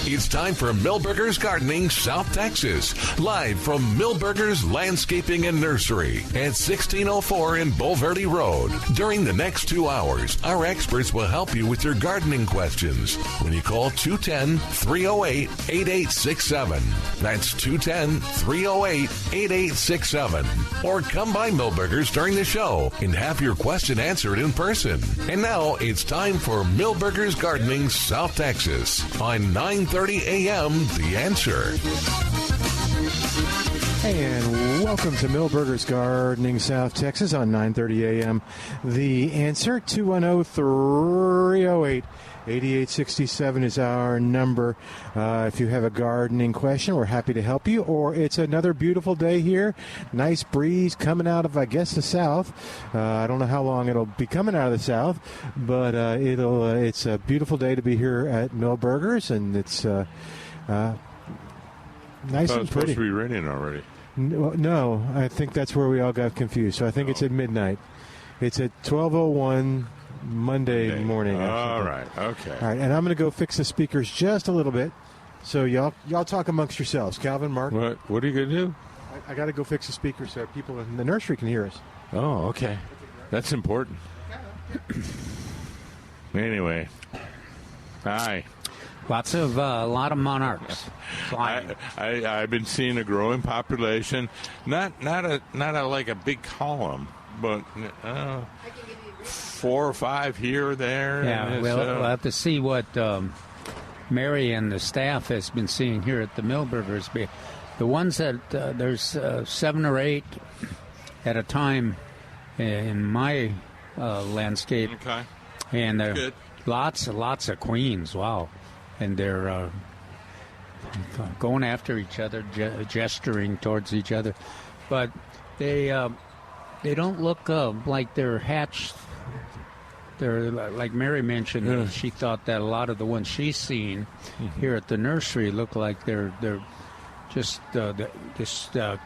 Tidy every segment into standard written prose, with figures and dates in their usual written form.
It's time for Milberger's Gardening South Texas, live from Milberger's Landscaping and Nursery at 1604 in Bulverde Road. During the next 2 hours, our experts will help you with your gardening questions when you call 210-308-8867. That's 210-308-8867. Or come by Milberger's during the show and have your question answered in person. And now it's time for Milberger's Gardening South Texas on 9:30 a.m. The Answer. Hey, and welcome to Milberger's Gardening South Texas on 9:30 a.m. The Answer. 210-308-8867 is our number. If you have a gardening question, we're happy to help you. Or it's another beautiful day here. Nice breeze coming out of, I guess, the south. I don't know how long it'll be coming out of the south, but it's a beautiful day to be here at Milberger's, and it's nice and pretty. It's supposed to be raining already. No, I think that's where we all got confused. So I think it's at midnight. It's at 12:01 Monday morning. All right. Okay. All right, and I'm going to go fix the speakers just a little bit. So y'all talk amongst yourselves. Calvin, Mark. What are you going to do? I got to go fix the speakers so people in the nursery can hear us. Oh, okay. That's important. Anyway. Hi. A lot of monarchs flying. I've been seeing a growing population, not like a big column, but 4 or 5 here or there. Yeah, we'll have to see what Mary and the staff has been seeing here at the Milberger's. The ones that there's 7 or 8 at a time in my landscape. Okay. And good. Lots of queens. Wow. And they're going after each other, gesturing towards each other. But they don't look like they're hatched. They're, like Mary mentioned, she thought that a lot of the ones she's seen here at the nursery look like they're just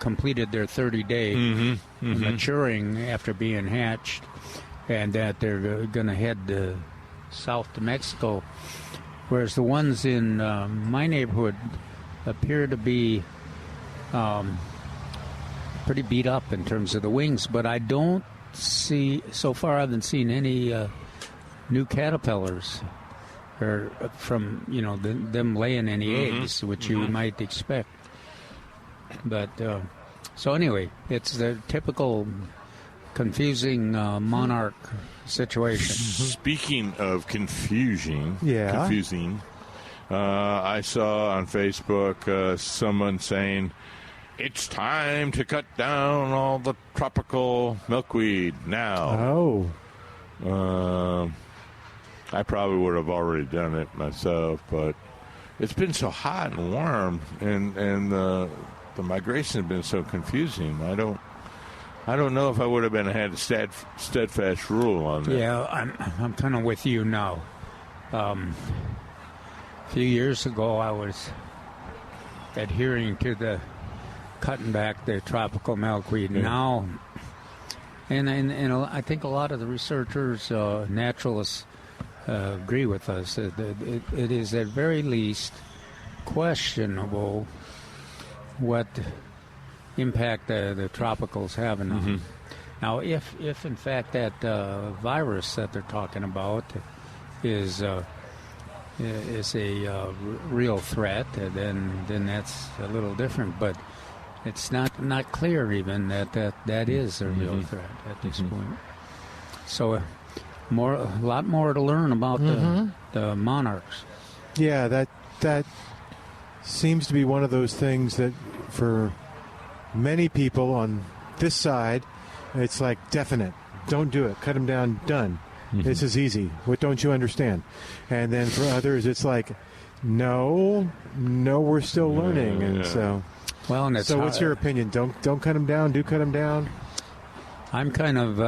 completed their 30-day maturing after being hatched, and that they're going to head south to Mexico. Whereas the ones in my neighborhood appear to be pretty beat up in terms of the wings. But I don't see, so far I haven't seen any new caterpillars or from, them laying any eggs, which you might expect. But, so anyway, it's the typical confusing monarch situation. Speaking of confusing, I saw on Facebook someone saying it's time to cut down all the tropical milkweed now. I probably would have already done it myself, but it's been so hot and warm, and the migration has been so confusing. I don't know if I would have had a steadfast rule on that. Yeah, I'm kind of with you now. A few years ago, I was adhering to the cutting back the tropical milkweed. Yeah. Now, and I think a lot of the researchers, naturalists, agree with us. It is at very least questionable what impact the tropicals have on them. Now, if in fact that virus that they're talking about is a real threat, then that's a little different. But it's not clear even that is a real threat at this point. So a lot more to learn about the monarchs. Yeah, that seems to be one of those things that for many people on this side, it's like definite. Don't do it. Cut them down. Done. This is easy. What don't you understand? And then for others, it's like, no, we're still learning. And so what's your opinion? Don't cut them down. Do cut them down. I'm kind of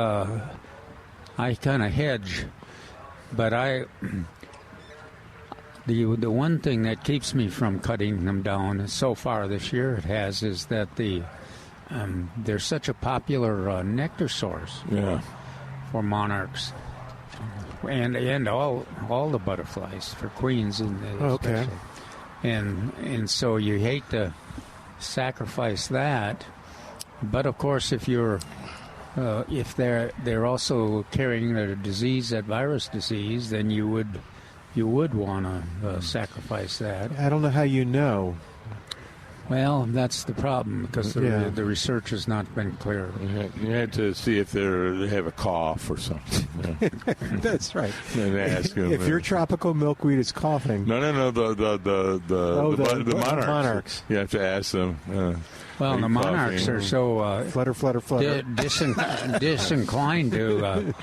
I hedge, but the one thing that keeps me from cutting them down so far this year is that they're such a popular nectar source for monarchs and all the butterflies, for queens and especially. and so you hate to sacrifice that. But of course, if you're if they're also carrying their disease, that virus disease, then you would want to sacrifice that. I don't know how you know. Well, that's the problem, because the research has not been clear. You had to see if they have a cough or something. That's right. And ask them if your tropical milkweed is coughing. No, the monarchs. You have to ask them. Well, the monarchs are so flutter. disinclined to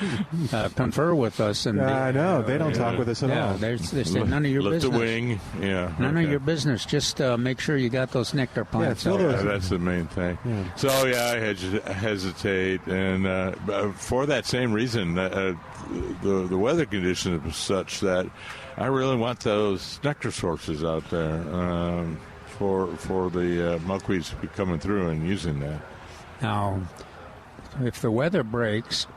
confer with us. And I know they don't talk with us at all. They say none of your business. Lift the wing. Yeah. None of your business. Just make sure you got those nectar plants. That's the main thing. Yeah. So I hesitate, and for that same reason, the weather conditions are such that I really want those nectar sources out there. For the milkweeds to be coming through and using that. Now, if the weather breaks,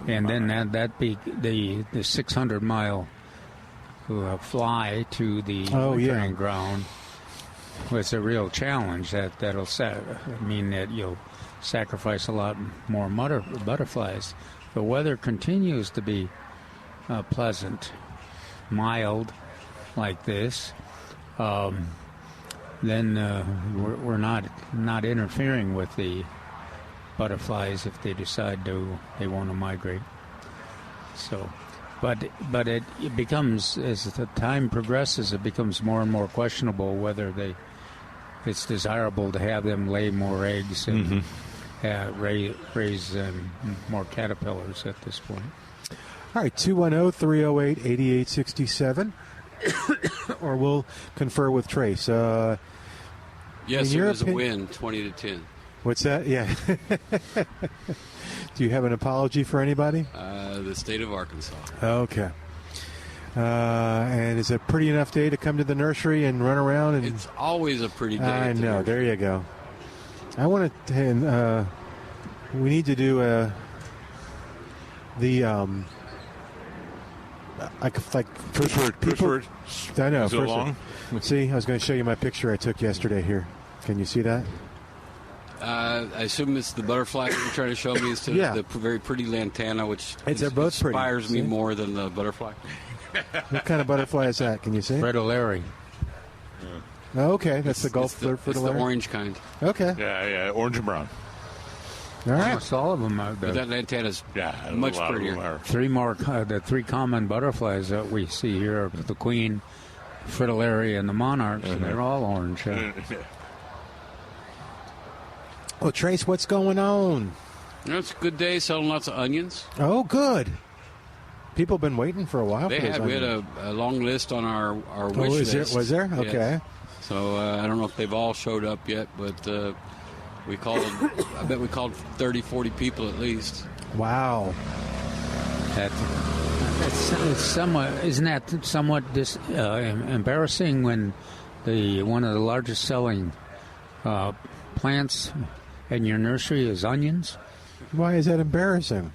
and then that be the 600-mile fly to the wintering ground was a real challenge. That'll mean that you'll sacrifice a lot more butterflies. The weather continues to be pleasant, mild, like this. Then we're not interfering with the butterflies if they decide they want to migrate. So, but it becomes, as the time progresses, it becomes more and more questionable whether it's desirable to have them lay more eggs and raise more caterpillars at this point. All right, 210-308-8867, or we'll confer with Trace. Yes, it was a win, 20-10. What's that? Yeah. Do you have an apology for anybody? The state of Arkansas. Okay. And is it a pretty enough day to come to the nursery and run around? And it's always a pretty day. I know. There you go. I want to. We need to do first word. I know. Is it long? See, I was going to show you my picture I took yesterday here. Can you see that? I assume it's the butterfly you're trying to show me. It's the very pretty lantana, which inspires me more than the butterfly. What kind of butterfly is that? Can you see? Fritillary. Oh, okay, that's the Gulf Fritillary. It's the orange kind. Okay. Yeah, orange and brown. All right. Almost all of them are. But that lantana's much prettier. The three common butterflies that we see here are the queen, fritillary, and the monarchs, and they're all orange. Well, Trace, what's going on? It's a good day selling lots of onions. Oh, good. People have been waiting for a while. We had a long list on our wish list. Was there? Okay. Yes. So I don't know if they've all showed up yet, but we called. I bet we called 30, 40 people at least. Wow. Isn't that somewhat embarrassing when one of the largest selling plants in your nursery is onions? Why is that embarrassing?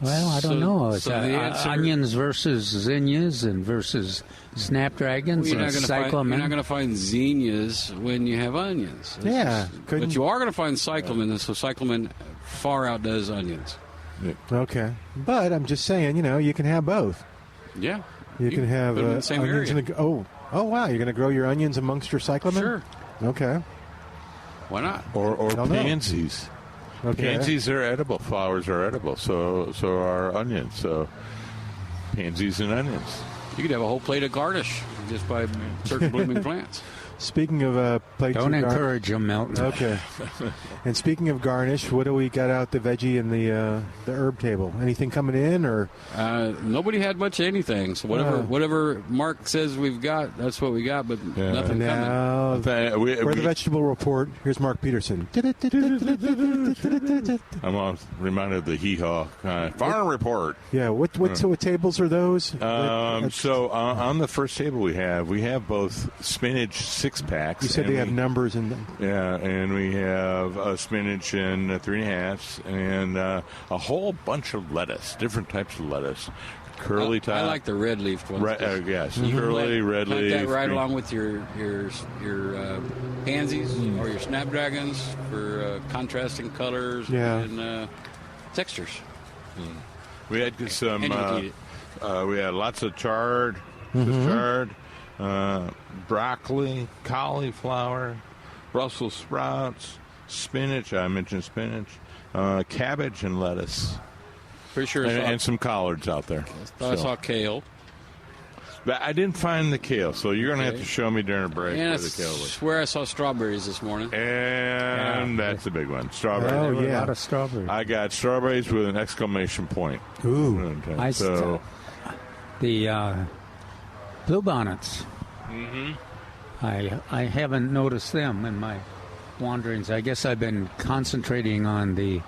Well, I don't know. It's onions versus zinnias and versus snapdragons and cyclamen. You're not going to find zinnias when you have onions. But you are going to find cyclamen, so cyclamen far outdoes onions. Okay. But I'm just saying, you can have both. Yeah. You can have put them in the same onions area. Oh, wow. You're going to grow your onions amongst your cyclamen? Sure. Okay. Why not? Or pansies. Okay. Pansies are edible. Flowers are edible. So are onions. So pansies and onions. You could have a whole plate of garnish just by certain blooming plants. Speaking of plates, don't encourage them, Milton. Okay. And speaking of garnish, what do we got out the veggie and the herb table? Anything coming in or? Nobody had much of anything. So whatever Mark says we've got, that's what we got. But nothing coming. We're the vegetable report. Here's Mark Peterson. I'm reminded of the hee-haw farm report. Yeah. What tables are those? So on the first table we have both spinach 6-packs. You said they have numbers in them. Yeah, and we have spinach and 3.5s, and a whole bunch of lettuce, different types of lettuce. Curly top. I like the red leaf ones. Yes, curly, red leaf. Plant that right along with your pansies or your snapdragons for contrasting colors and textures. We had some. We had lots of chard, broccoli, cauliflower, Brussels sprouts, spinach. I mentioned spinach, cabbage, and lettuce. Pretty sure, and some collards out there. I saw kale. But I didn't find the kale, so you're going to have to show me during a break where the kale was. I swear I saw strawberries this morning. And that's the big one. Strawberries. Oh, yeah. A lot of strawberries. I got strawberries with an exclamation point. Ooh. Okay, the bluebonnets. I haven't noticed them in my wanderings. I guess I've been concentrating on the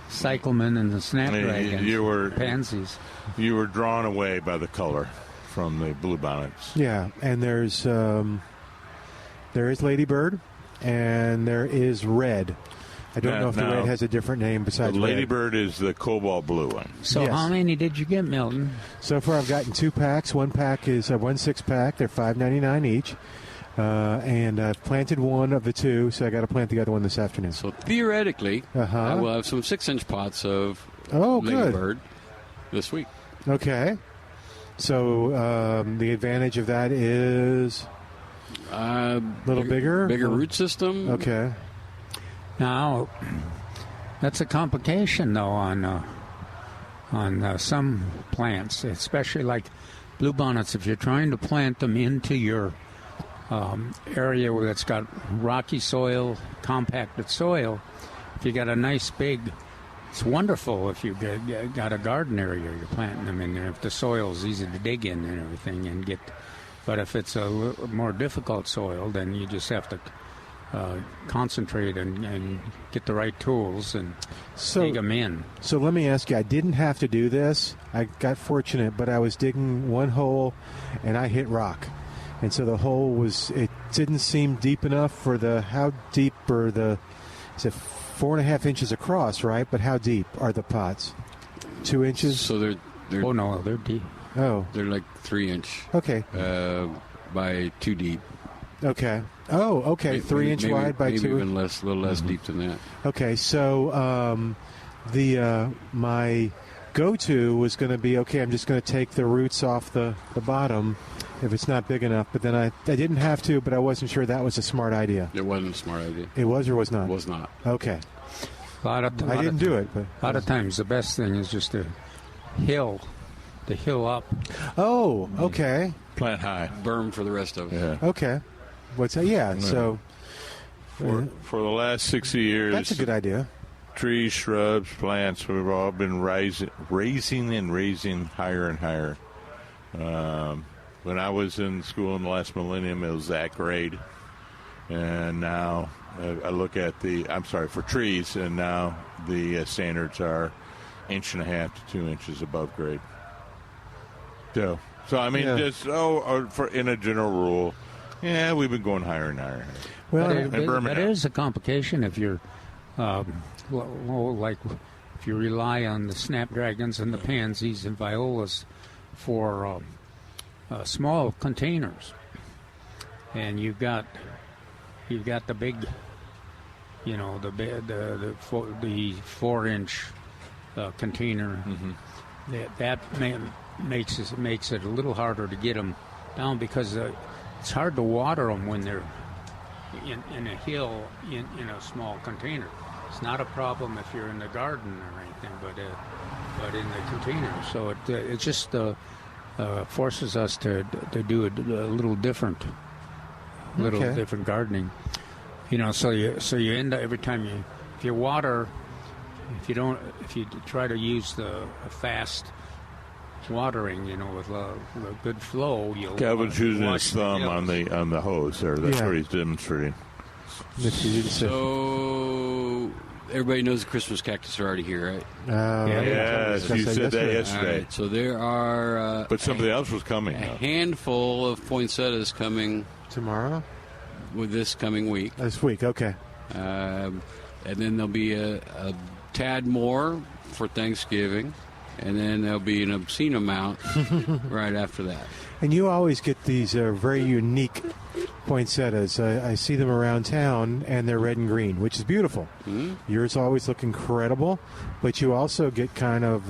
cyclamen and the snapdragons, pansies. You were drawn away by the color from the bluebonnets. Yeah, and there is ladybird, and there is red. I don't know if the red has a different name besides the ladybird is the cobalt blue one. So how many did you get, Milton? So far, I've gotten 2 packs. One pack is a 1 6-pack. They're $5.99 each. And I've planted one of the 2, so I got to plant the other one this afternoon. So theoretically, I will have some 6-inch pots of ladybird this week. Okay. So the advantage of that is a little bigger root system. Okay. Now, that's a complication though on some plants, especially like bluebonnets. If you're trying to plant them into your area where it's got rocky soil, compacted soil, if you got a nice big, it's wonderful if you got a garden area you're planting them in there, if the soil is easy to dig in and everything but if it's a more difficult soil, then you just have to concentrate and get the right tools and dig them in. So let me ask you, I didn't have to do this. I got fortunate, but I was digging one hole and I hit rock. And so the hole it didn't seem deep enough for how deep are is it 4.5 inches across, right? But how deep are the pots? 2 inches? So they're oh, no, they're deep. Oh. They're like 3 inch. Okay. By 2 deep. Okay. Oh, okay. 3 inch wide by 2. Maybe even a little less deep than that. Okay. So my go-to was going to be, I'm just going to take the roots off the bottom if it's not big enough. But then I didn't have to, but I wasn't sure that was a smart idea. It wasn't a smart idea. It was or was not? It was not. Okay. I didn't do it. But a lot of times the best thing is just to hill up. Oh, okay. Plant high. Berm for the rest of it. Yeah. Okay. What's that? Yeah, so... For the last 60 years... That's a good idea. Trees, shrubs, plants, we've all been raising higher and higher. When I was in school in the last millennium, it was that grade. And now I look at for trees, and now the standards are 1.5 to 2 inches above grade. So I mean, in a general rule, we've been going higher and higher. Well, but it is a complication if you're, like if you rely on the snapdragons and the pansies and violas for small containers, and you've got the big, the 4-inch container. That makes it a little harder to get them down because it's hard to water them when they're in a hill in a small container. It's not a problem if you're in the garden or anything, but in the container. So it just forces us to do a little different, different gardening. So you end up every time if you water, if you try to use the fast watering, with a good flow, you'll. Kevin's using his thumb on the hose there. That's what he's demonstrating. So everybody knows the Christmas cactus are already here, right? Yes, you said that yesterday. Right, so there are. But something else was coming. A handful of poinsettias coming tomorrow. with this coming week. This week, okay. And then there'll be a tad more for Thanksgiving, and then there'll be an obscene amount right after that. And you always get these very unique poinsettias. I see them around town, and they're red and green, which is beautiful. Mm-hmm. Yours always look incredible, but you also get kind of...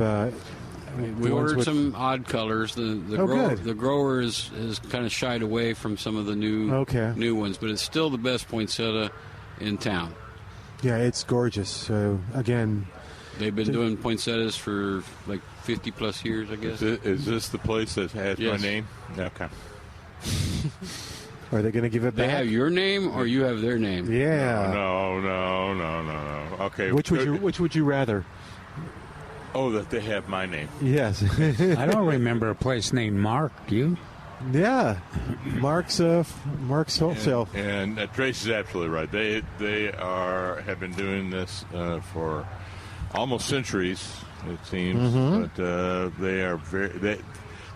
we ordered some odd colors. The grower is kind of shied away from some of the new ones, but it's still the best poinsettia in town. Yeah, it's gorgeous. So, again... They've been doing poinsettias for like 50-plus years, I guess. Is this the place that has my name? Okay. Are they going to give it back? They have your name, or you have their name? Yeah. No. Okay. Which would you rather? Oh, that they have my name. Yes. I don't remember a place named Mark. Do you? Yeah, Mark's wholesale. And Trace is absolutely right. They have been doing this for almost centuries, it seems. Mm-hmm. But they are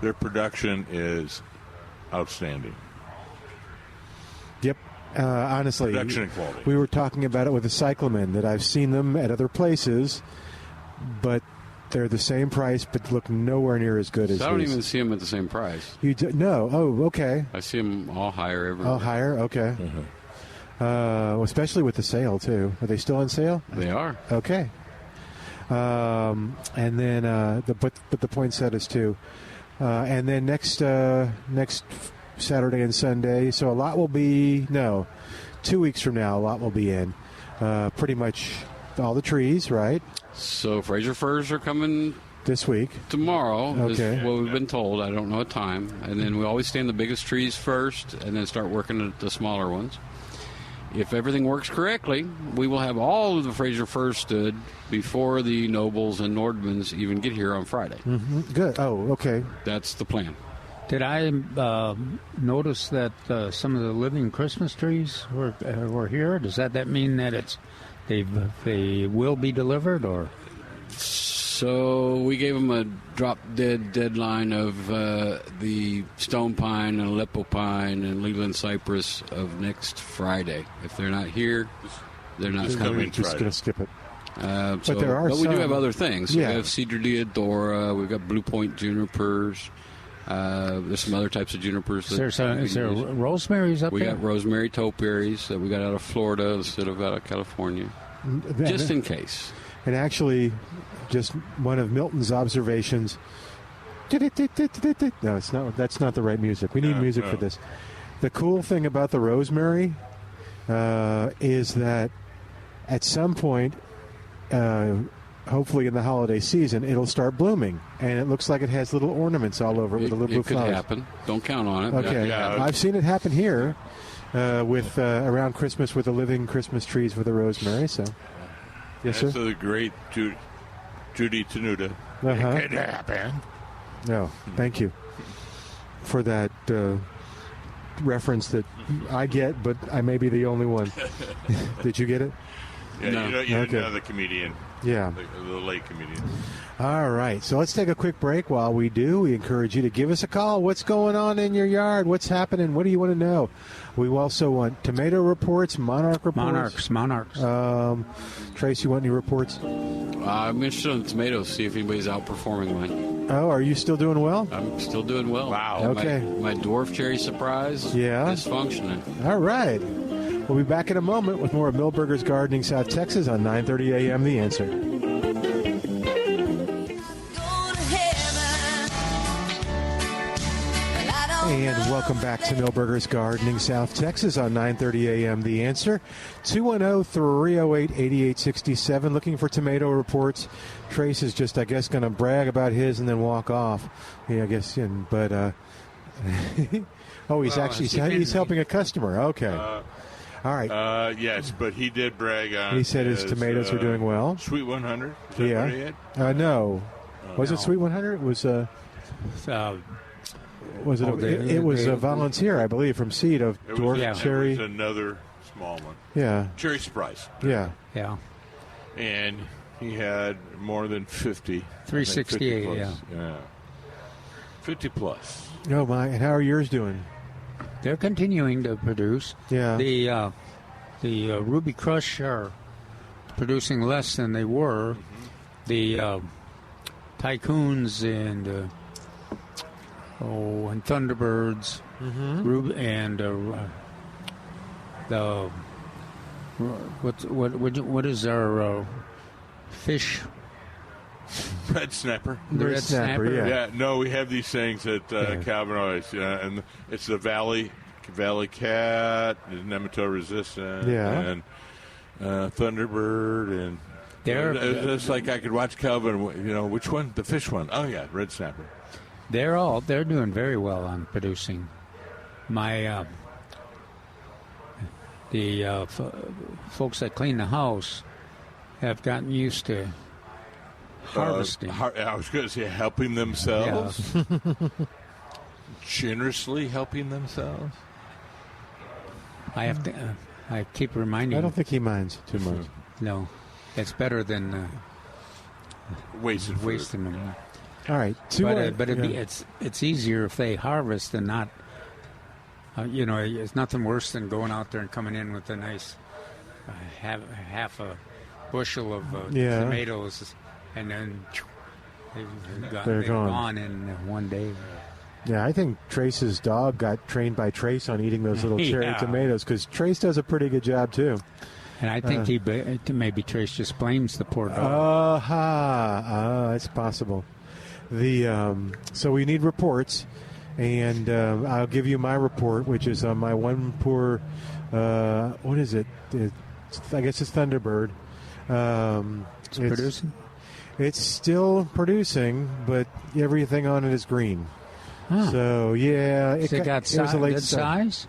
their production is outstanding. Yep. Honestly, production and quality. We were talking about it with the cyclamen, that I've seen them at other places, but they're the same price, but look nowhere near as good as I don't these. even see them at the same price. You no? Oh, okay. I see them all higher everywhere. Oh, higher? Okay. Mm-hmm. Especially with the sale, too. Are they still on sale? They are. Okay. And then the poinsettias, too. And then next Saturday and Sunday, so a lot will be, 2 weeks from now, a lot will be in. Pretty much all the trees, right? So Fraser firs are coming this week. Tomorrow okay. is what we've been told. I don't know a time. And then we always stand the biggest trees first and then start working at the smaller ones. If everything works correctly, we will have all of the Fraser firs stood before the Nobles and Nordmans even get here on Friday. Mm-hmm. Good. Oh, okay. That's the plan. Did I notice that some of the living Christmas trees were here? Does that mean that they will be delivered, or? So we gave them a drop-dead deadline of the stone pine and Aleppo pine and Leland cypress of next Friday. If they're not here, they're not coming. Just going to skip it. But we do have other things. Yeah. We have Cedar Deodora. We've got Blue Point junipers. There's some other types of junipers. Is there rosemaries up there? We got rosemary topiaries that we got out of Florida instead of out of California, just in case. And actually, just one of Milton's observations. No, it's not. That's not the right music. We need music for this. The cool thing about the rosemary is that at some point, hopefully in the holiday season, it'll start blooming, and it looks like it has little ornaments all over it with the little blue flowers. It could happen. Don't count on it. Okay, I've seen it happen here with around Christmas with the living Christmas trees with the rosemary. So, yes, sir. That's the great Judy Tenuta. It could happen. No, thank you for that reference that I get, but I may be the only one. Did you get it? Yeah, no. you know the comedian. Yeah. The late comedian. All right, so let's take a quick break. While we do, we encourage you to give us a call. What's going on in your yard? What's happening? What do you want to know? We also want tomato reports, monarch reports. Monarchs. Trace, you want any reports? I'm interested in tomatoes, see if anybody's outperforming mine. Oh, are you still doing well? I'm still doing well. Wow. Okay. My dwarf cherry surprise is functioning. All right. We'll be back in a moment with more of Milberger's Gardening South Texas on 9:30 a.m. The Answer. And welcome back to Milberger's Gardening South Texas on 9:30 a.m. The Answer. 210-308-8867. Looking for tomato reports. Trace is just, I guess, going to brag about his and then walk off. Yeah, I guess. But he's helping a customer. Okay. All right. Yes, but he did brag on. He said his tomatoes were doing well. Sweet 100. Yeah. No. Was it Sweet 100? It was. Was it? It was a volunteer, I believe, from seed of dwarf cherry. It was another small one. Yeah. Cherry surprise. Yeah. Yeah. And he had more than 50. 368. 50 yeah. 50 plus. Oh my! And how are yours doing? they're continuing to produce. Yeah. The Ruby Crush are producing less than they were. The Tycoons and Thunderbirds, and the what is our fish? Red snapper. The red snapper. Yeah. No, we have these things at Calvin always. Yeah, and it's the Valley cat, nematode resistant, and Thunderbird, and it's like I could watch Calvin. Which one? The fish one. Oh yeah, red snapper. They're doing very well on producing. My folks that clean the house have gotten used to harvesting. I was going to say helping themselves. Yeah. Generously helping themselves. I have to. I keep reminding. I don't think he minds too much. No, it's better than wasting them. All right, it's easier if they harvest than not. It's nothing worse than going out there and coming in with a nice half a bushel of tomatoes, and then they're gone in one day. Yeah, I think Trace's dog got trained by Trace on eating those little cherry tomatoes, because Trace does a pretty good job too. And I think maybe Trace just blames the poor dog. That's possible. So we need reports, and I'll give you my report, which is on my one poor. What is it? I guess it's Thunderbird. It's producing. It's still producing, but everything on it is green. Huh. So it got a late good size.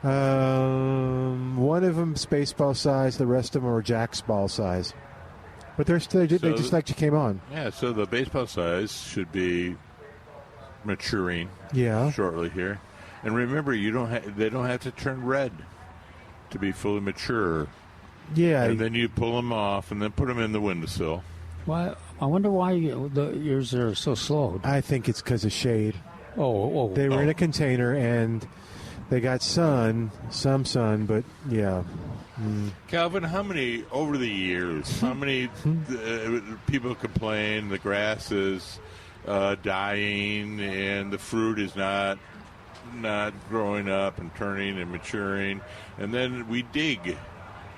One of them baseball size, the rest of them are Jack's ball size. But they just like you came on. Yeah, so the baseball size should be maturing. Shortly here, and remember, they don't have to turn red to be fully mature. Yeah, and then you pull them off and then put them in the windowsill. Well, I wonder why yours are so slow. I think it's because of shade. They were in a container and they got some sun, but yeah. Calvin, how many people complain the grass is dying and the fruit is not growing up and turning and maturing, and then we dig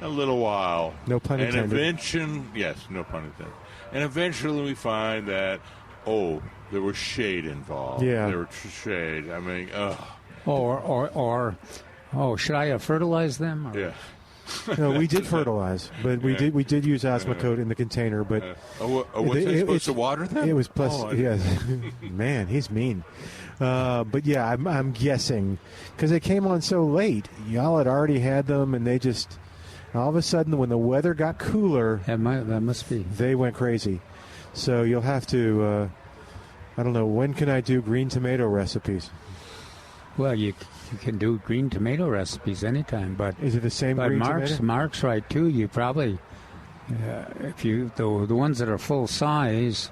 a little while. No pun intended. And eventually, yes, no pun intended. And eventually we find that, there was shade involved. Yeah. There was shade. I mean, should I have fertilized them? Or? Yeah. No, we did fertilize, but we did use Osmocote in the container. But was I supposed to water them? It was plus. Man, he's mean. But yeah, I'm guessing because they came on so late. Y'all had already had them, and they just all of a sudden, when the weather got cooler, that must be. They went crazy. So you'll have to. I don't know, when can I do green tomato recipes? Well, you can do green tomato recipes anytime, but is it the same green tomato? Mark's right too. You probably, if the ones that are full size,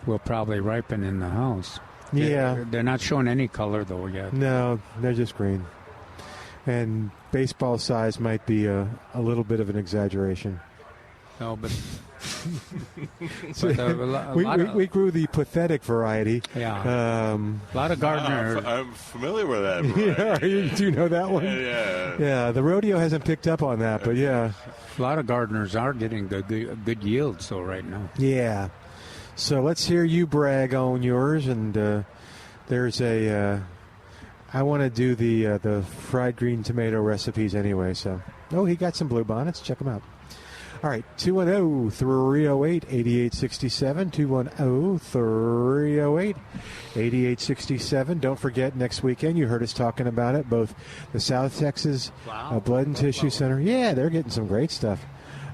will probably ripen in the house. Yeah, they're not showing any color though yet. No, they're just green. And baseball size might be a little bit of an exaggeration. No, but we grew the pathetic variety. Yeah. A lot of gardeners. I'm familiar with that variety. Do you know that one? Yeah. The rodeo hasn't picked up on that, but yeah. A lot of gardeners are getting good yield, so right now. Yeah. So let's hear you brag on yours, and there's a. I want to do the fried green tomato recipes anyway. So, he got some blue bonnets. Check them out. All right, 210-308-8867, 210-308-8867. Don't forget, next weekend, you heard us talking about it, both the South Texas Blood and Tissue Center. Yeah, they're getting some great stuff.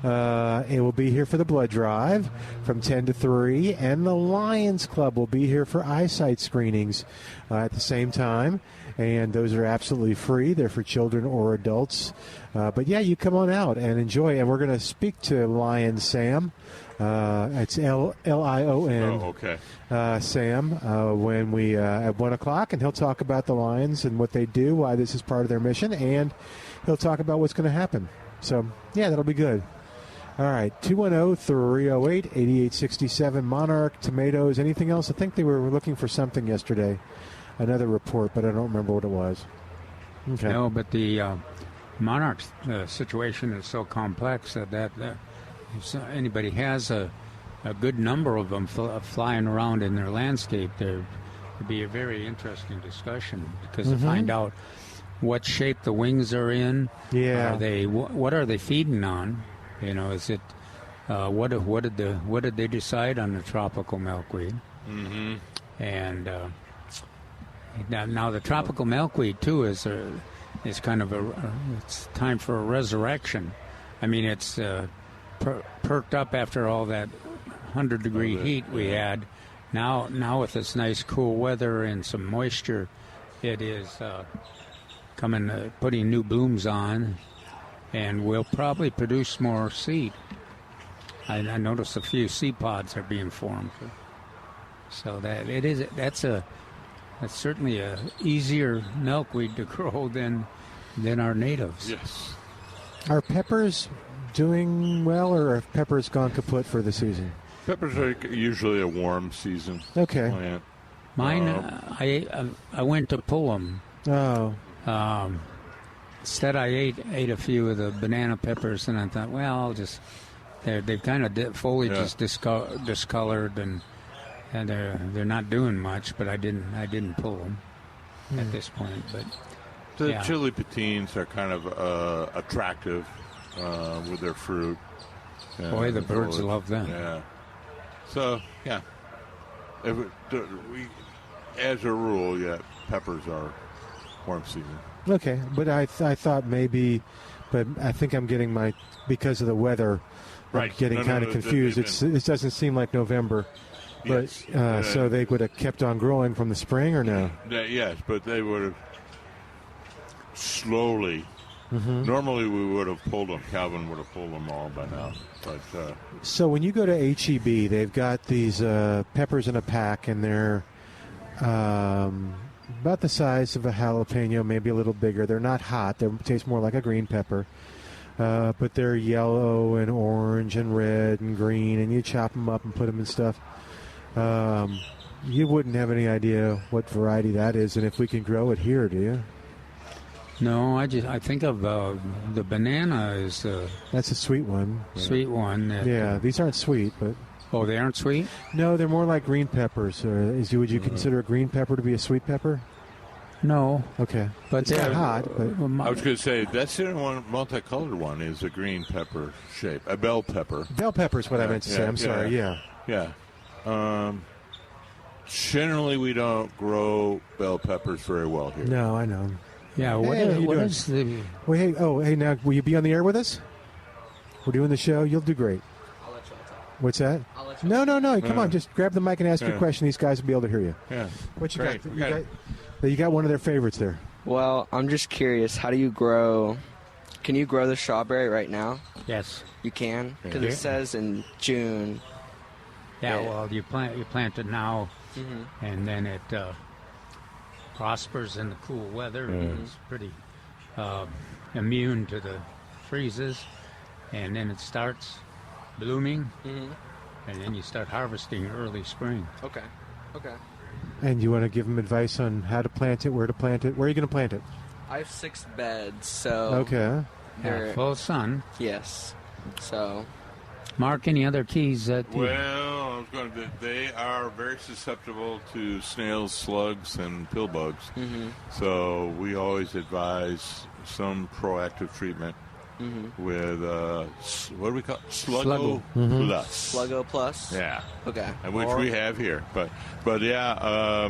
It will be here for the blood drive from 10 to 3, and the Lions Club will be here for eyesight screenings at the same time, and those are absolutely free. They're for children or adults. But, yeah, you come on out and enjoy, and we're going to speak to Lion Sam. It's Lion. Oh, okay. Sam, when we at 1 o'clock, and he'll talk about the Lions and what they do, why this is part of their mission, and he'll talk about what's going to happen. So, yeah, that'll be good. All right, 210-308-8867, Monarch, tomatoes, anything else? I think they were looking for something yesterday, another report, but I don't remember what it was. Okay. No, but the Monarch situation is so complex that if anybody has a good number of them flying around in their landscape, there would be a very interesting discussion, because to find out what shape the wings are in, what are they feeding on? Is it what did they decide on the tropical milkweed? Mm-hmm. And now the tropical milkweed too is kind of it's time for a resurrection. I mean, it's perked up after all that 100-degree heat we had. Now with this nice cool weather and some moisture, it is putting new blooms on. And we'll probably produce more seed. I noticed a few seed pods are being formed. So that's certainly a easier milkweed to grow than our natives. Yes. Are peppers doing well, or have peppers gone kaput for the season? Peppers are usually a warm season plant. Mine, I went to pull them. Oh. Instead, I ate a few of the banana peppers, and I thought, well, they've kind of foliage is discolored, and they're not doing much. But I didn't pull them at this point. But the chili patines are kind of attractive with their fruit. Boy, the birds love them. Yeah. So as a rule, peppers are warm season. Okay, but I thought maybe, but I think I'm getting because of the weather, I'm getting kind of confused. It doesn't seem like November, but so they would have kept on growing from the spring, or no? Yes, but they would have slowly. Mm-hmm. Normally we would have pulled them. Calvin would have pulled them all by now. But so when you go to HEB, they've got these peppers in a pack, and they're about the size of a jalapeno, maybe a little bigger. They're not hot. They taste more like a green pepper. But they're yellow and orange and red and green, and you chop them up and put them in stuff. You wouldn't have any idea what variety that is, and if we can grow it here, do you? No, I think of the banana is that's a sweet one. Sweet one. These aren't sweet, but... Oh, they aren't sweet? No, they're more like green peppers. Would you consider a green pepper to be a sweet pepper? No. Okay. But they're hot. But I was going to say, that's the only one, multicolored one, is a green pepper shape. A bell pepper. Bell pepper is what I meant to say. I'm sorry. Yeah. Generally, we don't grow bell peppers very well here. No, I know. Yeah, what is the... Well, hey, now, will you be on the air with us? We're doing the show. You'll do great. I'll let you talk. What's that? I'll let you No. Come on, just grab the mic and ask your question. These guys will be able to hear you. Yeah. What you got? You got one of their favorites there. Well, I'm just curious. How do you grow... Can you grow the strawberry right now? Yes. You can? Because it says in June. Yeah, well, you plant it now, and then it prospers in the cool weather. It's pretty immune to the freezes, and then it starts blooming, and then you start harvesting early spring. Okay. And you want to give them advice on how to plant it, where to plant it? Where are you going to plant it? I have 6 beds, so... Okay. Yeah, full sun. Yes. So... Mark, any other keys that... Well, they are very susceptible to snails, slugs, and pill bugs. So we always advise some proactive treatment with, what do we call it? Sluggo Plus. Sluggo Plus? Yeah. Okay. Which we have here. But yeah,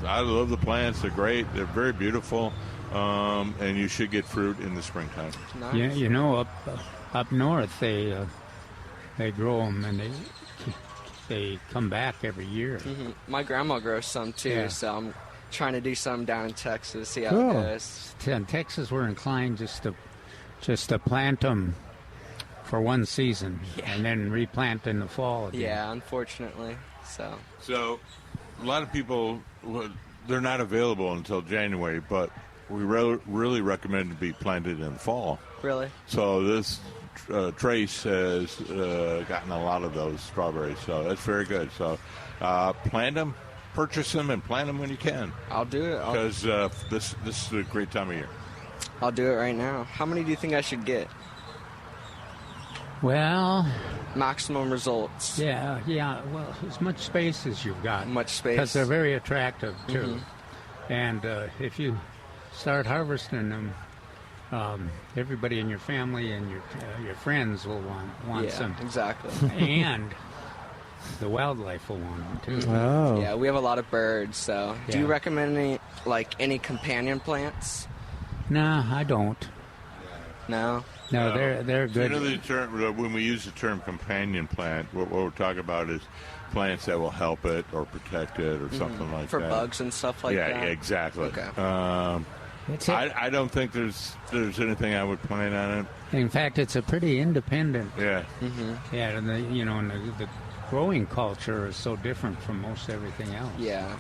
I love the plants. They're great. They're very beautiful, and you should get fruit in the springtime. Nice. Yeah, you know, up north they grow them and they come back every year. Mm-hmm. My grandma grows some too, Yeah. so I'm trying to do some down in Texas. See how Cool. it goes. In Texas, we're inclined just to plant them for one season and then replant in the fall again. Yeah, unfortunately. So A lot of people, they're not available until January, but we really recommend to be planted in the fall. really, So this Trace has gotten a lot of those strawberries, so that's very good. So plant them, purchase them, and plant them when you can, I'll do it. because this is a great time of year. I'll do it right now. How many do you think I should get? Well, Maximum results. yeah. Well, as much space as you've got. Much space. Because they're very attractive, too. And if you start harvesting them, everybody in your family and your friends will want Yeah, some. exactly. And the wildlife will want them, too. Oh. Yeah, we have a lot of birds, so. Do you Yeah. recommend any companion plants? Nah, I don't. No? No, they're good. You know, the term, when we use the term companion plant, what we're talking about is plants that will help it or protect it or something like For that. bugs and stuff like that? Yeah, exactly. Okay. I don't think there's anything I would plant on it. In fact, it's a pretty independent. Yeah. Yeah, and the growing culture is so different from most everything else. Yeah.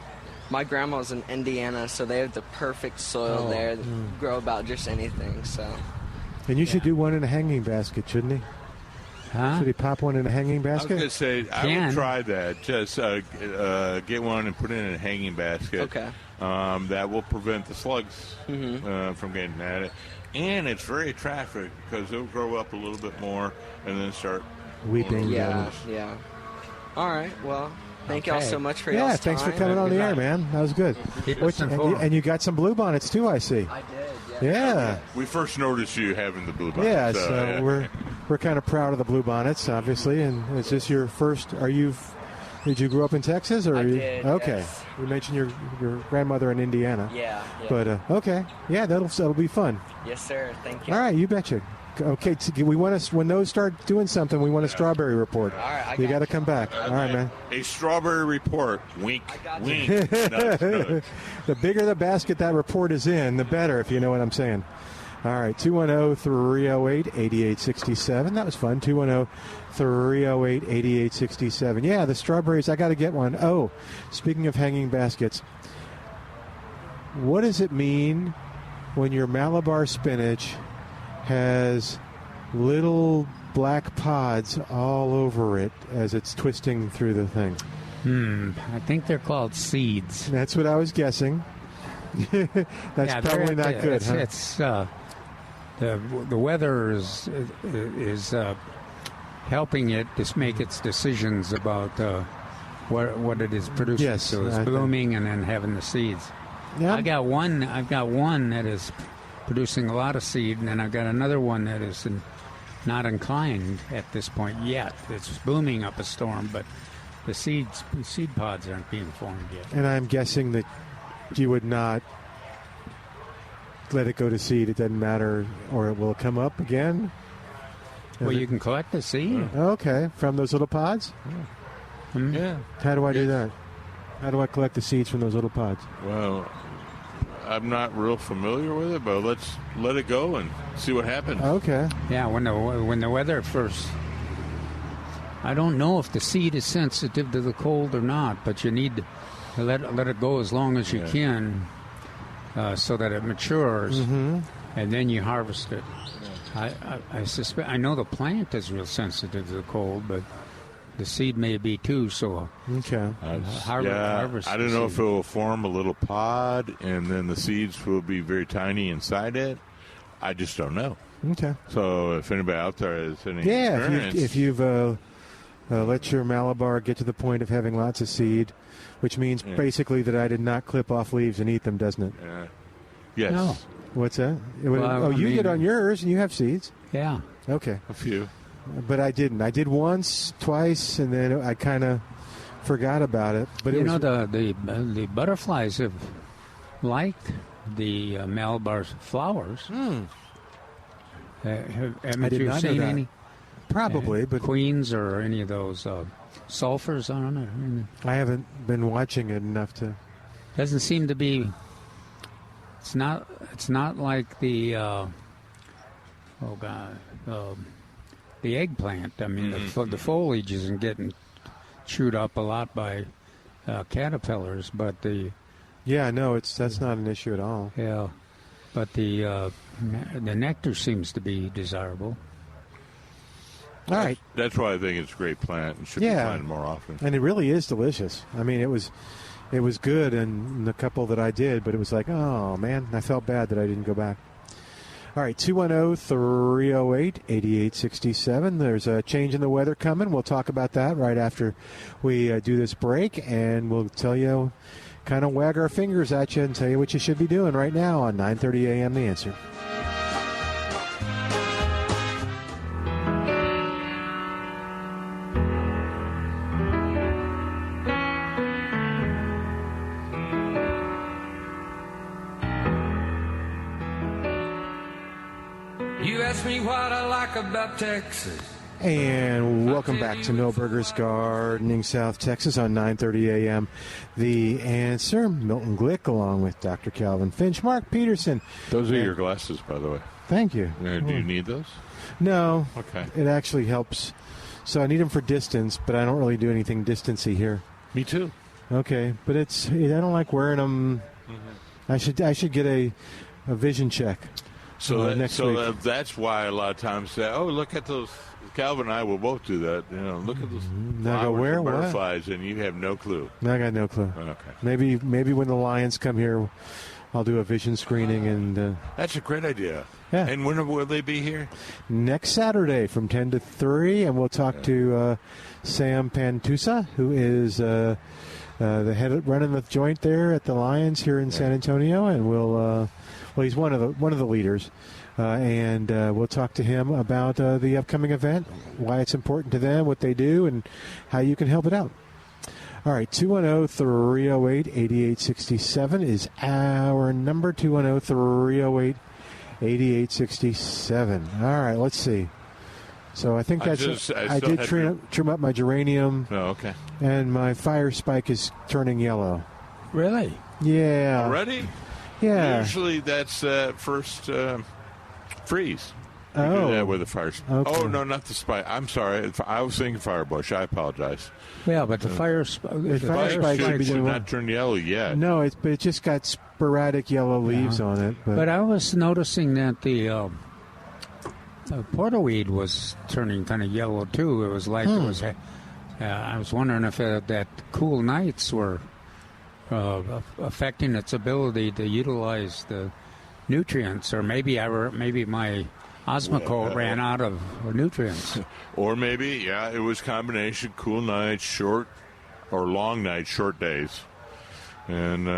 My grandma's in Indiana, so they have the perfect soil there that grow about just anything, so. And you should do one in a hanging basket, shouldn't he? Huh? Should he pop one in a hanging I was going to basket? say, I Can. would try that. Just get one and put it in a hanging basket. Okay. That will prevent the slugs from getting at it. And it's very attractive because they'll grow up a little bit more and then start Weeping. Yeah, yeah. All right, well, thank y'all Okay. so much for Yeah, y'all's thanks for time. coming on the Good air, night. man. That was good. Keep us And informed. you got some bluebonnets too, I see. I did, Yeah. We first noticed you having the blue bonnet. Yeah, so, so yeah. we're kind of proud of the bluebonnets, obviously. And is this your first? Did you grow up in Texas, or I are you? did, Okay. yes. You mentioned your grandmother in Indiana. Yeah. But okay, yeah, that'll be fun. Yes, sir. Thank you. All right, you betcha. Okay, we want to when those start doing something, we want a strawberry report. All right, I you got got to you. come back. All right, man. A strawberry report. Wink, got you. wink. That's good. The bigger the basket that report is in, the better, if you know what I'm saying. All right, 210-308-8867. That was fun. 210-308-8867. Yeah, the strawberries, I got to get one. Oh, speaking of hanging baskets, what does it mean when your Malabar spinach has little black pods all over it as it's twisting through the thing? I think they're called seeds. That's what I was guessing. That's Yeah, probably not good, huh? It's the weather is helping it to make its decisions about what it is producing. Yes, so it's I think- blooming and then having the seeds. Yeah. I've got one that is producing a lot of seed, and then I've got another one that is not inclined at this point yet. It's booming up a storm, but the seed pods aren't being formed yet. And I'm guessing that you would not let it go to seed. It doesn't matter, or it will come up again. Well, you can collect the seed. Okay, from those little pods. Yeah. How do I do that? How do I collect the seeds from those little pods? Well, I'm not real familiar with it, but let's let it go and see what happens. Okay. Yeah, when the weather first, I don't know if the seed is sensitive to the cold or not, but you need to let it go as long as you can, so that it matures, and then you harvest it. I suspect. I know the plant is real sensitive to the cold, but the seed may be too. So Okay. harvest. I don't know if it will form a little pod and then the seeds will be very tiny inside it. I just don't know. Okay. So if anybody out there has any Yeah, experience, if you've let your Malabar get to the point of having lots of seed, which means basically that I did not clip off leaves and eat them, doesn't it? yes, No. What's that? Well, you I did mean- on yours, and you have seeds. Yeah. Okay. a few. But I didn't. I did once, twice, and then I kind of forgot about it. But the butterflies have liked the Malabar flowers. Haven't you seen any? Probably, but queens or any of those sulfurs on it? I haven't been watching it enough to. Doesn't seem to be. It's not like the. The eggplant. I mean, the foliage isn't getting chewed up a lot by caterpillars, but the. Yeah, no, that's not an issue at all. Yeah, but the nectar seems to be desirable. All right. That's why I think it's a great plant and should be planted more often. And it really is delicious. I mean, it was good in the couple that I did, but it was like, oh, man, I felt bad that I didn't go back. All right, 210-308-8867. There's a change in the weather coming. We'll talk about that right after we do this break, and we'll tell you, kind of wag our fingers at you and tell you what you should be doing right now on 9:30 a.m. The Answer. You ask me what I like about Texas. And welcome back to Milberger's Gardening, South Texas on 9:30 a.m. The Answer. Milton Glueck along with Dr. Calvin Finch, Mark Peterson. Those are your glasses, by the way. Thank you. Do you need those? No. Okay. It actually helps. So I need them for distance, but I don't really do anything distancy here. Me too. Okay, but I don't like wearing them. Mm-hmm. I should get a vision check. So next week. That's why a lot of times say, "Oh, look at those." Calvin and I will both do that. You know, look at those flowers and butterflies, and you have no clue. I got no clue. Okay. Maybe when the Lions come here, I'll do a vision screening and. That's a great idea. Yeah. And when will they be here? Next Saturday from 10 to 3, and we'll talk to Sam Pantusa, who is the head running the joint there at the Lions here in San Antonio, and he's one of the leaders. And we'll talk to him about the upcoming event, why it's important to them, what they do, and how you can help it out. All right, 210-308-8867 is our number, 210-308-8867. All right, let's see. So I think I did trim up my geranium. Oh, okay. And my fire spike is turning yellow. Really? Yeah. Already? Yeah. Usually that's first... freeze. You do that with a fire. Okay. Oh no, not the spike. I'm sorry. I was thinking firebush. I apologize. Yeah, but the fire spike should not turn yellow yet. No, it just got sporadic yellow leaves on it. But I was noticing that the porterweed was turning kind of yellow too. It was like it was. I was wondering if that cool nights were affecting its ability to utilize the nutrients, or maybe my Osmocote ran out of nutrients. Or maybe, it was combination cool nights, short or long nights, short days. And,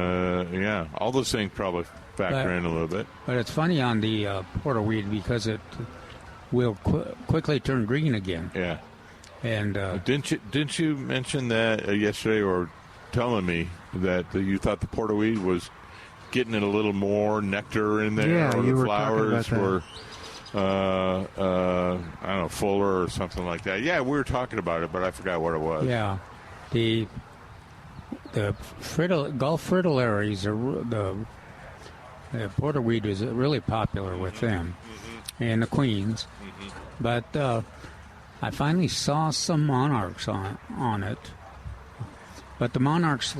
all those things probably factor in a little bit. But it's funny on the porterweed because it will quickly turn green again. Yeah. And didn't you mention that yesterday, or telling me that you thought the porterweed was getting it a little more nectar in there, or the flowers were, I don't know, fuller or something like that. Yeah, we were talking about it, but I forgot what it was. Yeah, the Gulf fritillaries the porterweed is really popular with them, and the queens. But I finally saw some monarchs on it, but the monarchs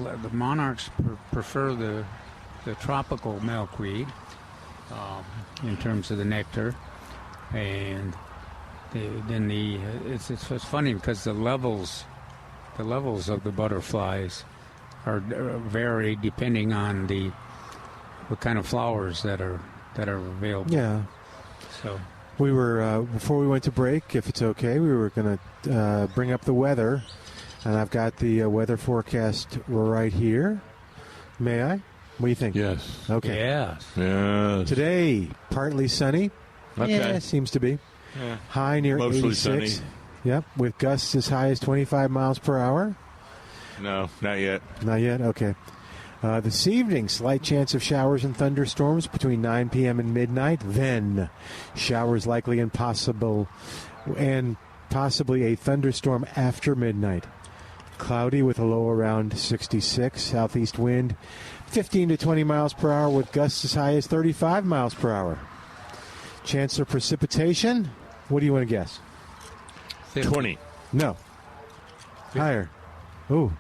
prefer the tropical milkweed in terms of the nectar, and it's funny because the levels of the butterflies are vary depending on what kind of flowers that are available. Yeah. So we were before we went to break, if it's okay, we were going to bring up the weather, and I've got the weather forecast right here. May I? What do you think? Yes. Okay. Yes. Today, partly sunny. Okay. Yeah, seems to be. Yeah. High near Mostly 86. sunny. Yep, with gusts as high as 25 miles per hour. No, not yet. Not yet? Okay. This evening, slight chance of showers and thunderstorms between 9 p.m. and midnight. Then, showers likely and possibly a thunderstorm after midnight. Cloudy with a low around 66. Southeast wind 15 to 20 miles per hour with gusts as high as 35 miles per hour. Chance of precipitation? What do you want to guess? 20. No. Higher. Ooh.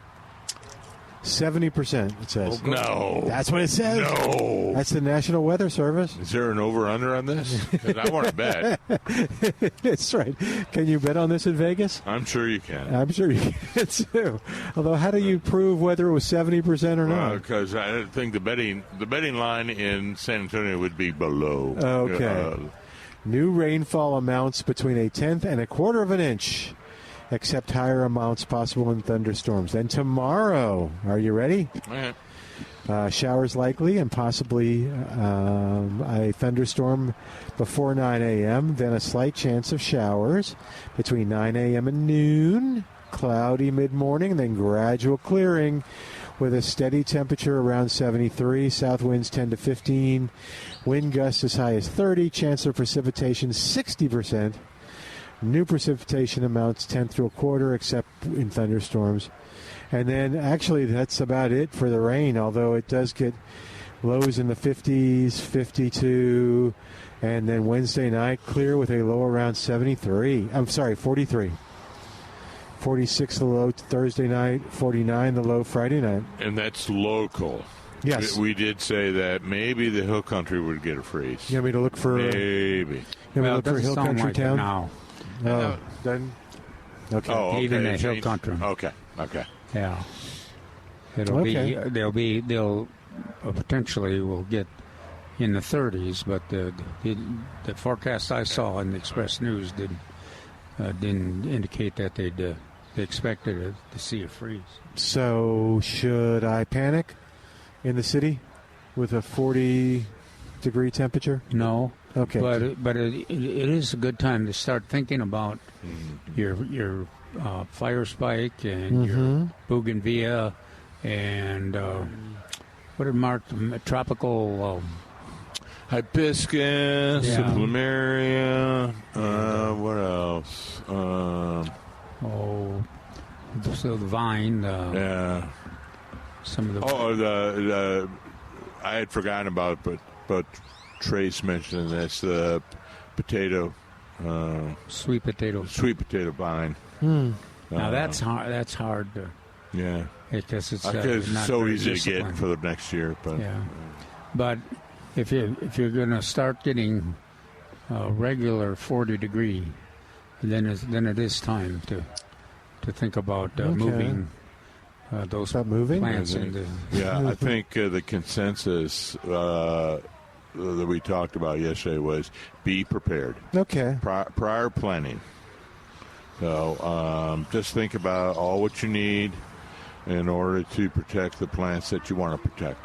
70%, it says. No. That's what it says. No. That's the National Weather Service. Is there an over-under on this? 'Cause I want to bet. That's right. Can you bet on this in Vegas? I'm sure you can. I'm sure you can, too. Although, how do you prove whether it was 70% or not? Because I think the betting line in San Antonio would be below. Okay. New rainfall amounts between a tenth and a quarter of an inch, except higher amounts possible in thunderstorms. Then tomorrow, are you ready? Showers likely and possibly a thunderstorm before 9 a.m., then a slight chance of showers between 9 a.m. and noon, cloudy mid-morning, then gradual clearing with a steady temperature around 73, south winds 10 to 15, wind gusts as high as 30, chance of precipitation 60%. New precipitation amounts 10th to a quarter, except in thunderstorms. And then, actually, that's about it for the rain, although it does get lows in the 50s, 52, and then Wednesday night, clear with a low around 43. 46 the low Thursday night, 49 the low Friday night. And that's local. Yes. We did say that maybe the hill country would get a freeze. You want me to look for... Maybe. You want me to look for hill country like town? Now. Oh, then... Okay. Oh, okay. Even the hill country. Okay. Yeah. They'll potentially will get in the 30s, but the forecast I saw in the Express News didn't indicate that they expected to see a freeze. So, should I panic in the city with a 40-degree temperature? No. Okay. But it is a good time to start thinking about your fire spike and your bougainvillea and what are marked tropical hibiscus, plumeria. What else? So the vine. Some of the. I had forgotten about it, but Trace mentioned this. The potato. Sweet potato vine. Now that's hard. That's hard to. Yeah. Because it's not so easy to get for the next year, but but if you're going to start getting regular 40-degree, then it is time to think about moving those plants into. I think the consensus that we talked about yesterday was be prepared. Okay. Prior planning. So just think about all what you need in order to protect the plants that you want to protect.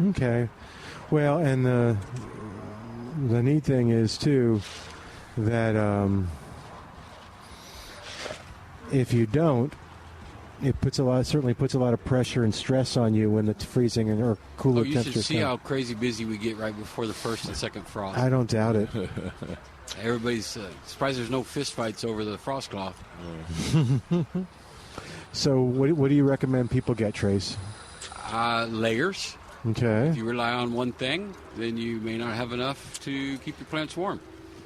Okay. Well, and the neat thing is, too, that if you don't, it certainly puts a lot of pressure and stress on you when the freezing or cooler temperatures. You should see how crazy busy we get right before the first and second frost. I don't doubt it. Everybody's surprised there's no fist fights over the frost cloth. So what do you recommend people get, Trace? Layers. Okay. If you rely on one thing, then you may not have enough to keep your plants warm.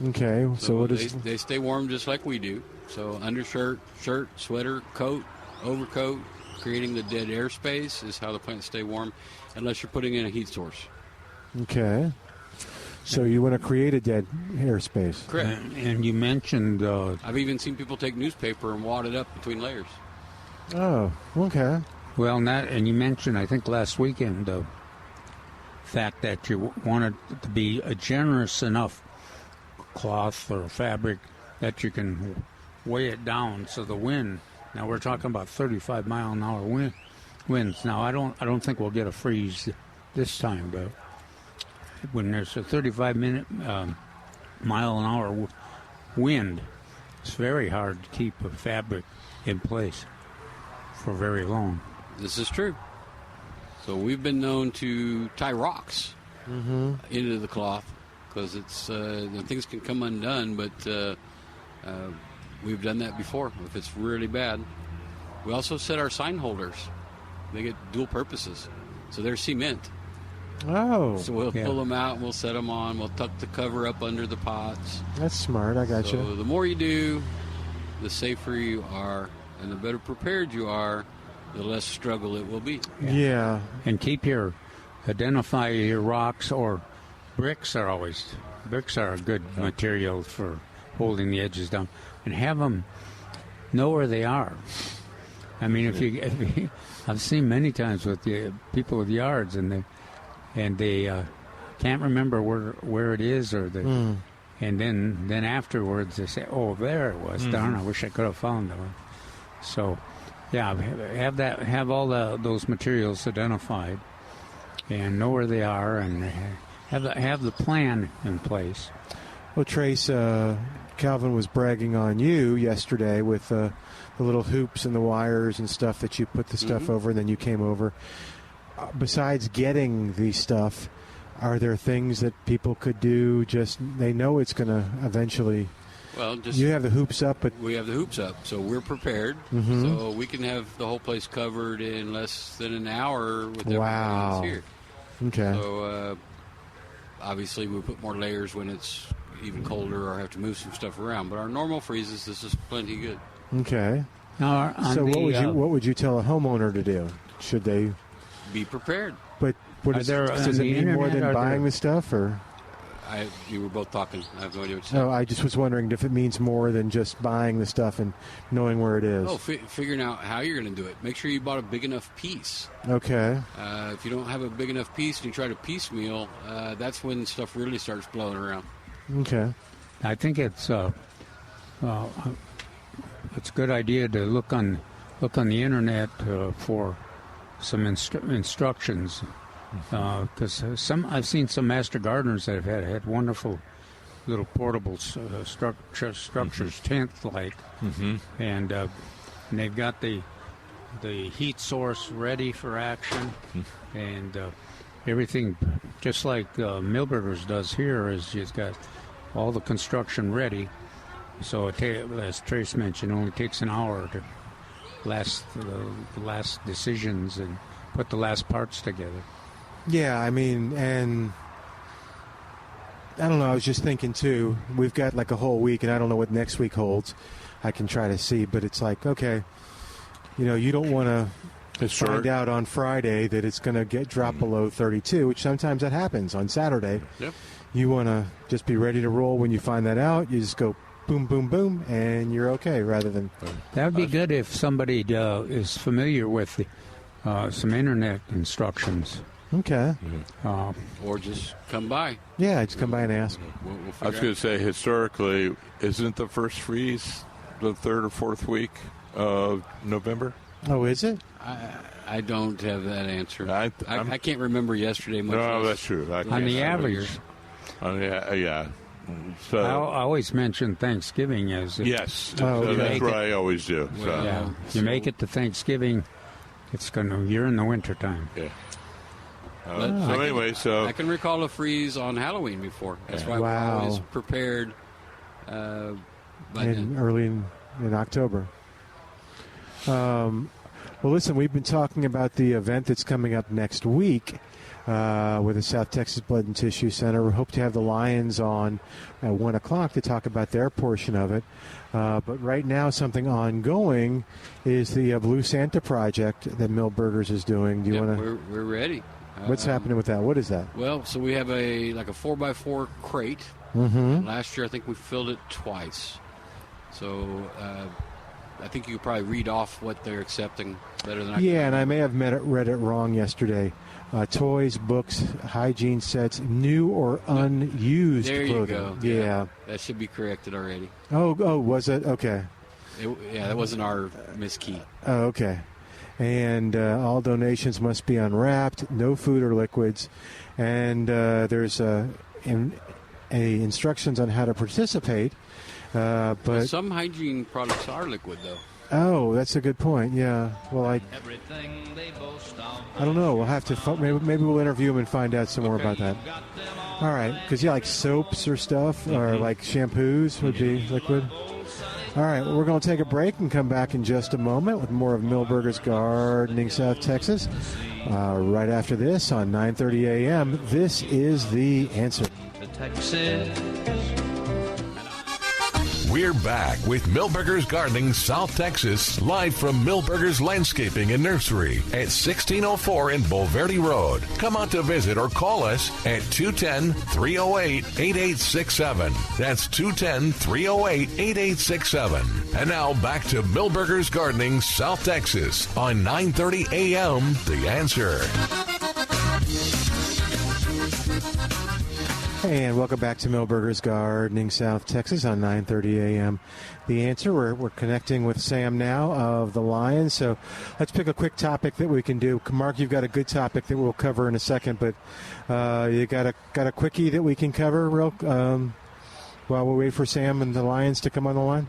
Okay. So what is... They stay warm just like we do. So undershirt, shirt, sweater, coat, overcoat, creating the dead air space is how the plants stay warm, unless you're putting in a heat source. Okay. So you want to create a dead air space. Correct. And you mentioned... I've even seen people take newspaper and wad it up between layers. Oh, okay. Well, and you mentioned, I think last weekend, the fact that you wanted it to be a generous enough cloth or fabric that you can weigh it down so the wind... Now we're talking about 35-mile-an-hour winds. Now I don't think we'll get a freeze this time, but when there's a 35-mile-an-hour wind, it's very hard to keep a fabric in place for very long. This is true. So we've been known to tie rocks into the cloth because it's things can come undone, but we've done that before if it's really bad. We also set our sign holders. They get dual purposes. So they're cement. Oh. So we'll pull them out and we'll set them on. We'll tuck the cover up under the pots. That's smart. I got So you. the more you do, the safer you are, and the better prepared you are, the less struggle it will be. Yeah. And identify your rocks, or bricks are a good material for holding the edges down, and have them know where they are. I mean, if you I've seen many times with the people with yards, and they can't remember where it is, or and then afterwards they say, "Oh, there it was. Darn, I wish I could have found that one." So, yeah, have all those materials identified, and know where they are, and have the plan in place. Well, Trace, Calvin was bragging on you yesterday with the little hoops and the wires and stuff that you put the stuff over, and then you came over. Besides getting the stuff, are there things that people could do? Just they know it's going to eventually. Well, you have the hoops up, but we have the hoops up, so we're prepared. So we can have the whole place covered in less than an hour with everything that's here. Okay. So obviously we put more layers when it's even colder or have to move some stuff around. But our normal freezes, this is plenty good. Okay. Now, so what would you tell a homeowner to do? Should they be prepared? But does it mean more than buying the stuff, or? You were both talking. I have no idea what you said. No, I just was wondering if it means more than just buying the stuff and knowing where it is. Oh, figuring out how you're going to do it. Make sure you bought a big enough piece. Okay. If you don't have a big enough piece and you try to piecemeal, that's when stuff really starts blowing around. Okay. I think it's a good idea to look on the internet for some instructions. Because I've seen some master gardeners that have had wonderful little portable structures, tent-like, and they've got the heat source ready for action, and everything just like Milberger's does here is she's got all the construction ready. So as Trace mentioned, it only takes an hour to the last decisions and put the last parts together. Yeah, I mean, and I don't know, I was just thinking, too, we've got like a whole week, and I don't know what next week holds. I can try to see, but it's like, okay, you don't want to find out on Friday that it's going to drop below 32, which sometimes that happens on Saturday. Yep. You want to just be ready to roll when you find that out. You just go boom, boom, boom, and you're okay, rather than... That would be good if somebody is familiar with some internet instructions. Okay. Or just come by. Yeah, just come by and ask. We'll I was going to say, historically, isn't the first freeze the third or fourth week of November? Oh, is it? I don't have that answer. I can't remember yesterday much. No, that's true. On the average. Yeah. So I always mention Thanksgiving as... Yes. Oh, that's what I always do. So. Yeah. You make it to Thanksgiving, you're in the wintertime. Yeah. I can recall a freeze on Halloween before. That's why we're always prepared. Early in October. Well, listen, we've been talking about the event that's coming up next week with the South Texas Blood and Tissue Center. We hope to have the Lions on at 1 o'clock to talk about their portion of it. But right now, something ongoing is the Blue Santa project that Milberger's is doing. Do you want to? We're ready. What's happening with that? What is that? Well, so we have a 4x4 crate. Last year, I think we filled it twice. So I think you could probably read off what they're accepting better than I can. Yeah, and I may have read it wrong yesterday. Toys, books, hygiene sets, new or unused there clothing. You go. Yeah. That should be corrected already. Oh, was it? Okay. That wasn't our miskey. Oh, okay. And all donations must be unwrapped, no food or liquids. And there's instructions on how to participate. But some hygiene products are liquid, though. Oh, that's a good point. Yeah. Well, I don't know. We'll have to. Maybe we'll interview him and find out some more about that. All right. Because like soaps or stuff, or like shampoos would be liquid. All right. Well, we're going to take a break and come back in just a moment with more of Milberger's Gardening South Texas. Right after this on 9:30 a.m. This is The Answer. We're back with Milberger's Gardening South Texas, live from Milberger's Landscaping and Nursery at 1604 in Bulverde Road. Come out to visit or call us at 210-308-8867. That's 210-308-8867. And now back to Milberger's Gardening South Texas on 9:30 a.m. The Answer. And welcome back to Milberger's Gardening South Texas on 9:30 a.m. The Answer. We're connecting with Sam now of the Lions. So let's pick a quick topic that we can do. Mark, you've got a good topic that we'll cover in a second, but you got a quickie that we can cover while we wait for Sam and the Lions to come on the line?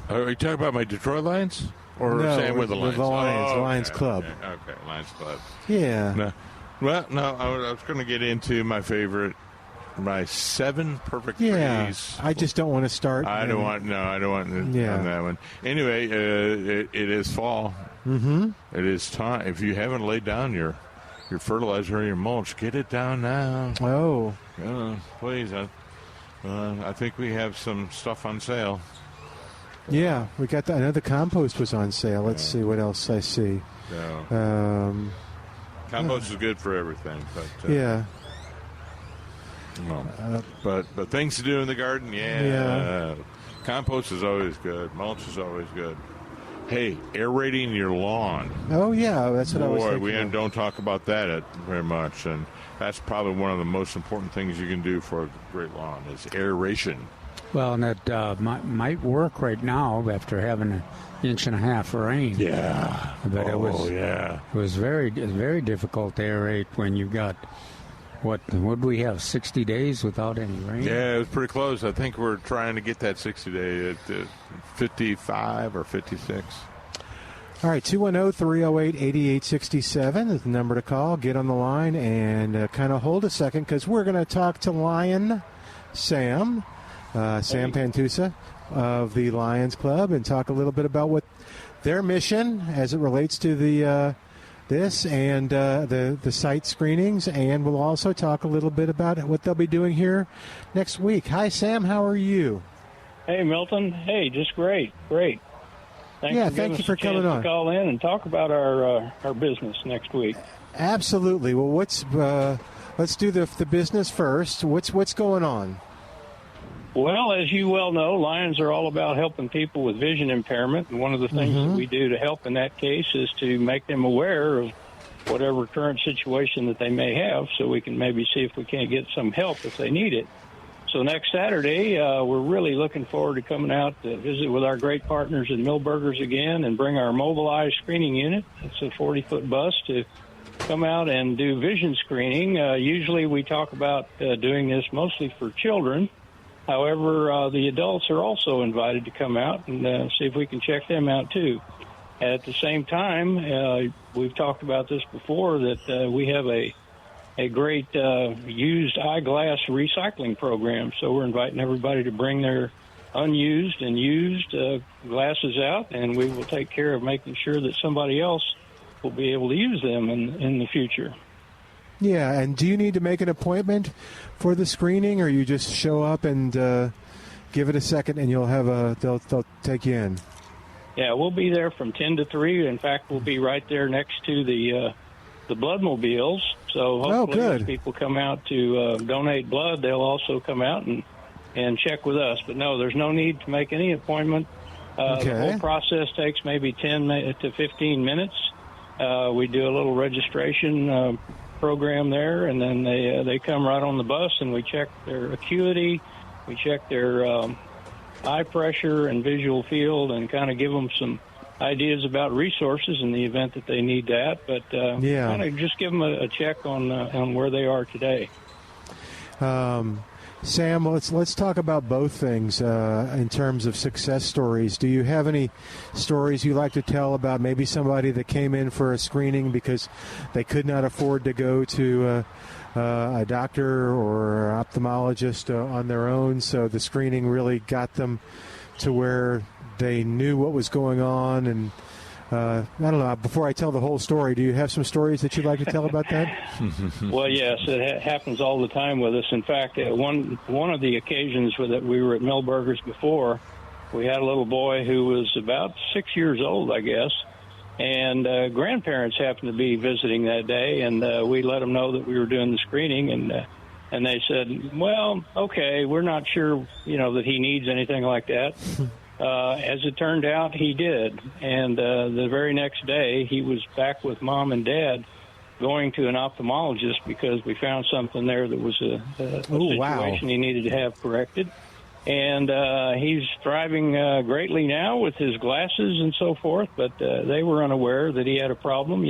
Are you talking about my Detroit Lions? Or no, Sam with the Lions? The Lions, the Lions Club. Okay, Lions Club. Yeah. No. Well, no, I was going to get into my 7 perfect trees. I just don't want to start. I don't want on that one. Anyway, it is fall. Mm-hmm. It is time. If you haven't laid down your fertilizer or your mulch, get it down now. Oh. Please. I think we have some stuff on sale. Yeah, we got that. I know the compost was on sale. Let's see what else I see. Yeah. Compost is good for everything, but yeah. But things to do in the garden, yeah. Compost is always good. Mulch is always good. Hey, aerating your lawn. Oh yeah, that's what I was thinking. We don't talk about that very much, and that's probably one of the most important things you can do for a great lawn is aeration. Well, and that might work right now after having an inch and a half of rain. Yeah. But it was very difficult to aerate when you got, what would we have, 60 days without any rain? Yeah, it was pretty close. I think we're trying to get that 60-day at 55 or 56. All right, 210-308-8867 is the number to call. Get on the line and kind of hold a second because we're going to talk to Lion Sam. Sam Pantusa of the Lions Club, and talk a little bit about what their mission as it relates to the this and the site screenings, and we'll also talk a little bit about what they'll be doing here next week. Hi, Sam. How are you? Hey, Milton. Hey, just great. Thank you for coming on. To call in and talk about our business next week. Absolutely. Well, let's do the business first. What's going on? Well, as you well know, Lions are all about helping people with vision impairment, and one of the things that we do to help in that case is to make them aware of whatever current situation that they may have, so we can maybe see if we can't get some help if they need it. So next Saturday, we're really looking forward to coming out to visit with our great partners at Milberger's again and bring our mobilized screening unit. It's a 40-foot bus to come out and do vision screening. Usually we talk about doing this mostly for children. However, the adults are also invited to come out and see if we can check them out, too. At the same time, we've talked about this before, that we have a great used eyeglass recycling program. So we're inviting everybody to bring their unused and used glasses out, and we will take care of making sure that somebody else will be able to use them in the future. Yeah, and do you need to make an appointment for the screening, or you just show up and give it a second, and you'll have they'll take you in? Yeah, we'll be there from 10 to 3. In fact, we'll be right there next to the bloodmobiles. So hopefully, as people come out to donate blood, they'll also come out and check with us. But no, there's no need to make any appointment. The whole process takes maybe 10 to 15 minutes. We do a little registration program there, and then they come right on the bus, and we check their acuity, we check their eye pressure and visual field, and kind of give them some ideas about resources in the event that they need that. But kind of just give them a check on where they are today. Sam, let's talk about both things in terms of success stories. Do you have any stories you like to tell about maybe somebody that came in for a screening because they could not afford to go to a doctor or ophthalmologist on their own, so the screening really got them to where they knew what was going on? And I don't know, before I tell the whole story, do you have some stories that you'd like to tell about that? Well, yes, it happens all the time with us. In fact, one of the occasions that we were at Milberger's before, we had a little boy who was about 6 years old, I guess, and grandparents happened to be visiting that day, and we let them know that we were doing the screening, and they said, well, okay, we're not sure, that he needs anything like that. As it turned out, he did. And the very next day, he was back with Mom and Dad going to an ophthalmologist because we found something there that was a situation he needed to have corrected. And he's thriving greatly now with his glasses and so forth, but they were unaware that he had a problem.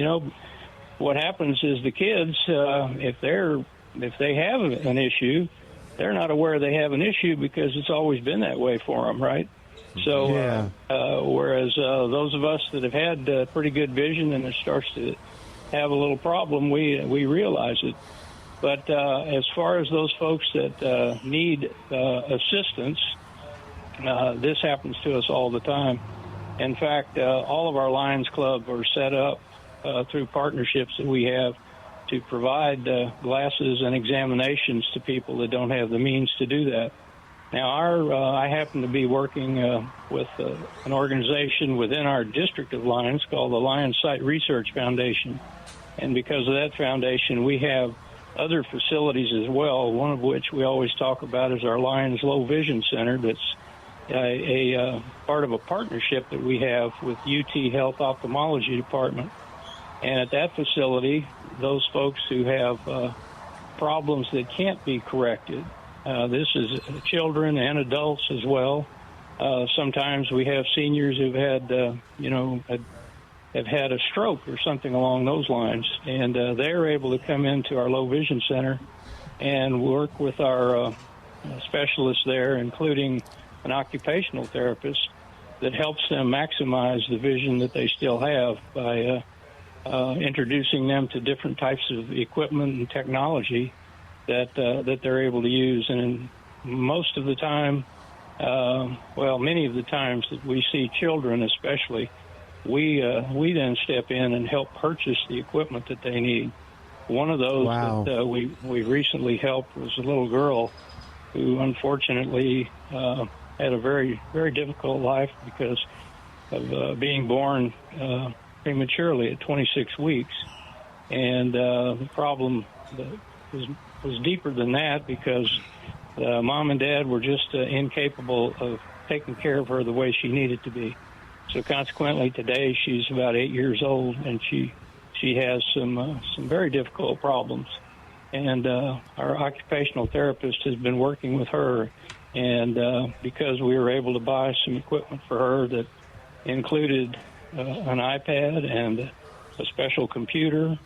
What happens is the kids, if they have an issue, they're not aware they have an issue because it's always been that way for them, right? So, whereas those of us that have had pretty good vision and it starts to have a little problem, we realize it. But as far as those folks that need assistance, this happens to us all the time. In fact, all of our Lions Club are set up through partnerships that we have to provide glasses and examinations to people that don't have the means to do that. Now, I happen to be working with an organization within our district of Lions called the Lions Sight Research Foundation. And because of that foundation, we have other facilities as well, one of which we always talk about is our Lions Low Vision Center. That's a part of a partnership that we have with UT Health Ophthalmology Department. And at that facility, those folks who have problems that can't be corrected, this is children and adults as well. Sometimes we have seniors who've had, have had a stroke or something along those lines, and they're able to come into our low vision center and work with our specialists there, including an occupational therapist that helps them maximize the vision that they still have by introducing them to different types of equipment and technology that they're able to use. And most of the time, many of the times that we see children especially, we then step in and help purchase the equipment that they need. One of those that we recently helped was a little girl who unfortunately had a very, very difficult life because of being born prematurely at 26 weeks. And the problem was deeper than that because Mom and Dad were just incapable of taking care of her the way she needed to be. So consequently, today she's about 8 years old, and she has some very difficult problems. And our occupational therapist has been working with her, and because we were able to buy some equipment for her that included an iPad and a special computer,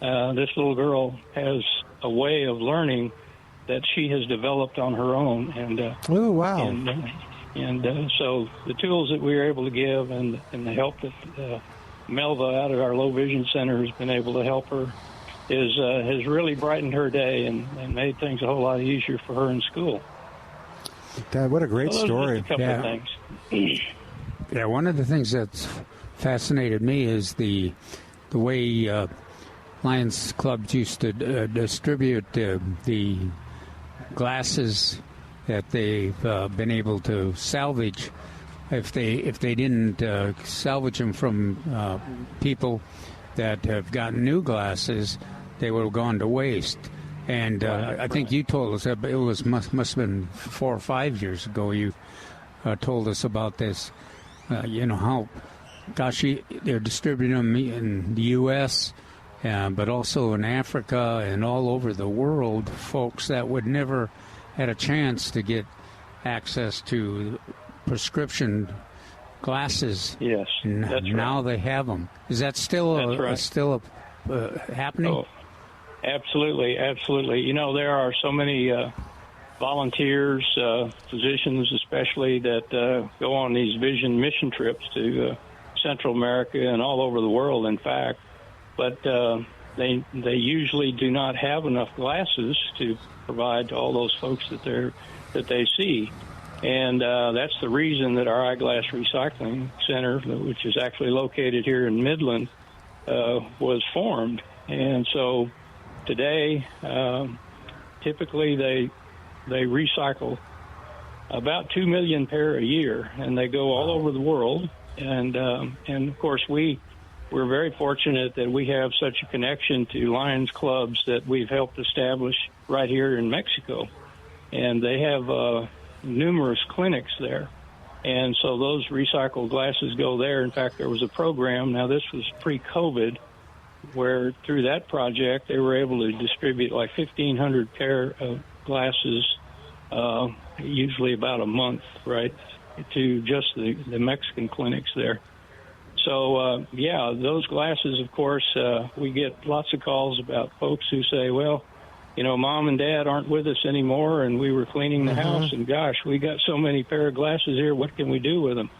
this little girl has a way of learning that she has developed on her own. And so the tools that we were able to give and the help that Melva out at our Low Vision Center has been able to help her has really brightened her day and made things a whole lot easier for her in school. Dad, what a great story. A couple of things. Yeah, one of the things that's fascinated me is the way Lions clubs used to distribute the glasses that they've been able to salvage. If they didn't salvage them from people that have gotten new glasses, they would have gone to waste. And I think you told us that it must have been 4 or 5 years ago. You told us about this. How, they're distributing them in the U.S., but also in Africa and all over the world. Folks that would never had a chance to get access to prescription glasses. Yes, that's right. Now they have them. Is that still happening? Oh, absolutely. There are so many volunteers, physicians especially, that go on these vision mission trips to Central America and all over the world, in fact. But they usually do not have enough glasses to provide to all those folks that they see. And that's the reason that our eyeglass recycling center, which is actually located here in Midland, was formed. And so today, typically they recycle about 2 million pair a year, and they go all over the world. And of course, we're very fortunate that we have such a connection to Lions clubs that we've helped establish right here in Mexico. And they have numerous clinics there. And so those recycled glasses go there. In fact, there was a program, now this was pre-COVID, where through that project they were able to distribute like 1,500 pair of glasses, usually about a month, right, to just the Mexican clinics there. So, those glasses, of course, we get lots of calls about folks who say, well, Mom and Dad aren't with us anymore, and we were cleaning the house, and gosh, we got so many pair of glasses here, what can we do with them?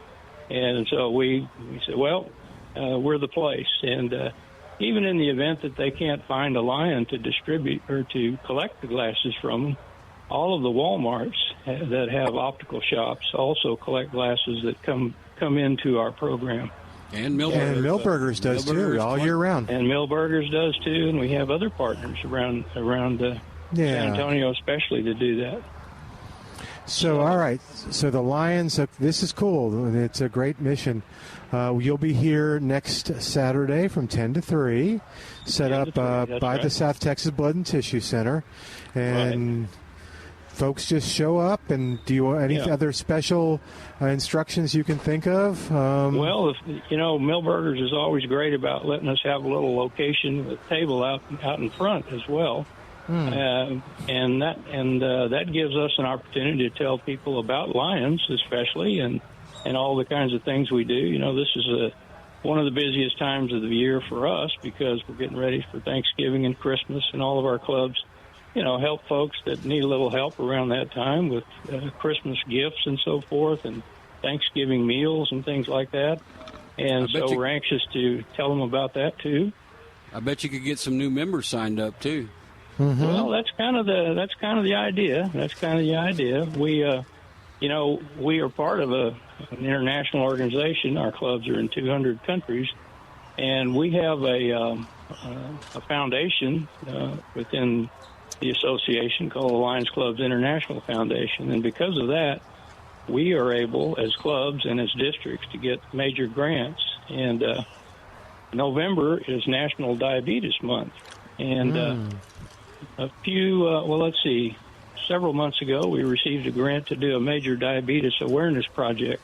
And so we said, well, we're the place. And even in the event that they can't find a Lion to distribute or to collect the glasses from them, all of the Walmarts that have optical shops also collect glasses that come into our program. And Millburgers does too, all year round. And Millburgers does too, and we have other partners around San Antonio especially to do that. So, all right. So the Lions, this is cool. It's a great mission. You'll be here next Saturday from 10 to 3, set up by the South Texas Blood and Tissue Center. And folks just show up. And do you want any other special instructions you can think of? Well, Millburgers is always great about letting us have a little location with a table out in front as well. And that gives us an opportunity to tell people about Lions, especially, and all the kinds of things we do. This is one of the busiest times of the year for us because we're getting ready for Thanksgiving and Christmas, and all of our clubs, help folks that need a little help around that time with Christmas gifts and so forth, and Thanksgiving meals and things like that. And so we're anxious to tell them about that too. I bet you could get some new members signed up too. Mm-hmm. Well, that's kind of the idea. We are part of an international organization. Our clubs are in 200 countries, and we have a foundation within the association called the Lions Clubs International Foundation. And because of that, we are able, as clubs and as districts, to get major grants. And November is National Diabetes Month. And several months ago, we received a grant to do a major diabetes awareness project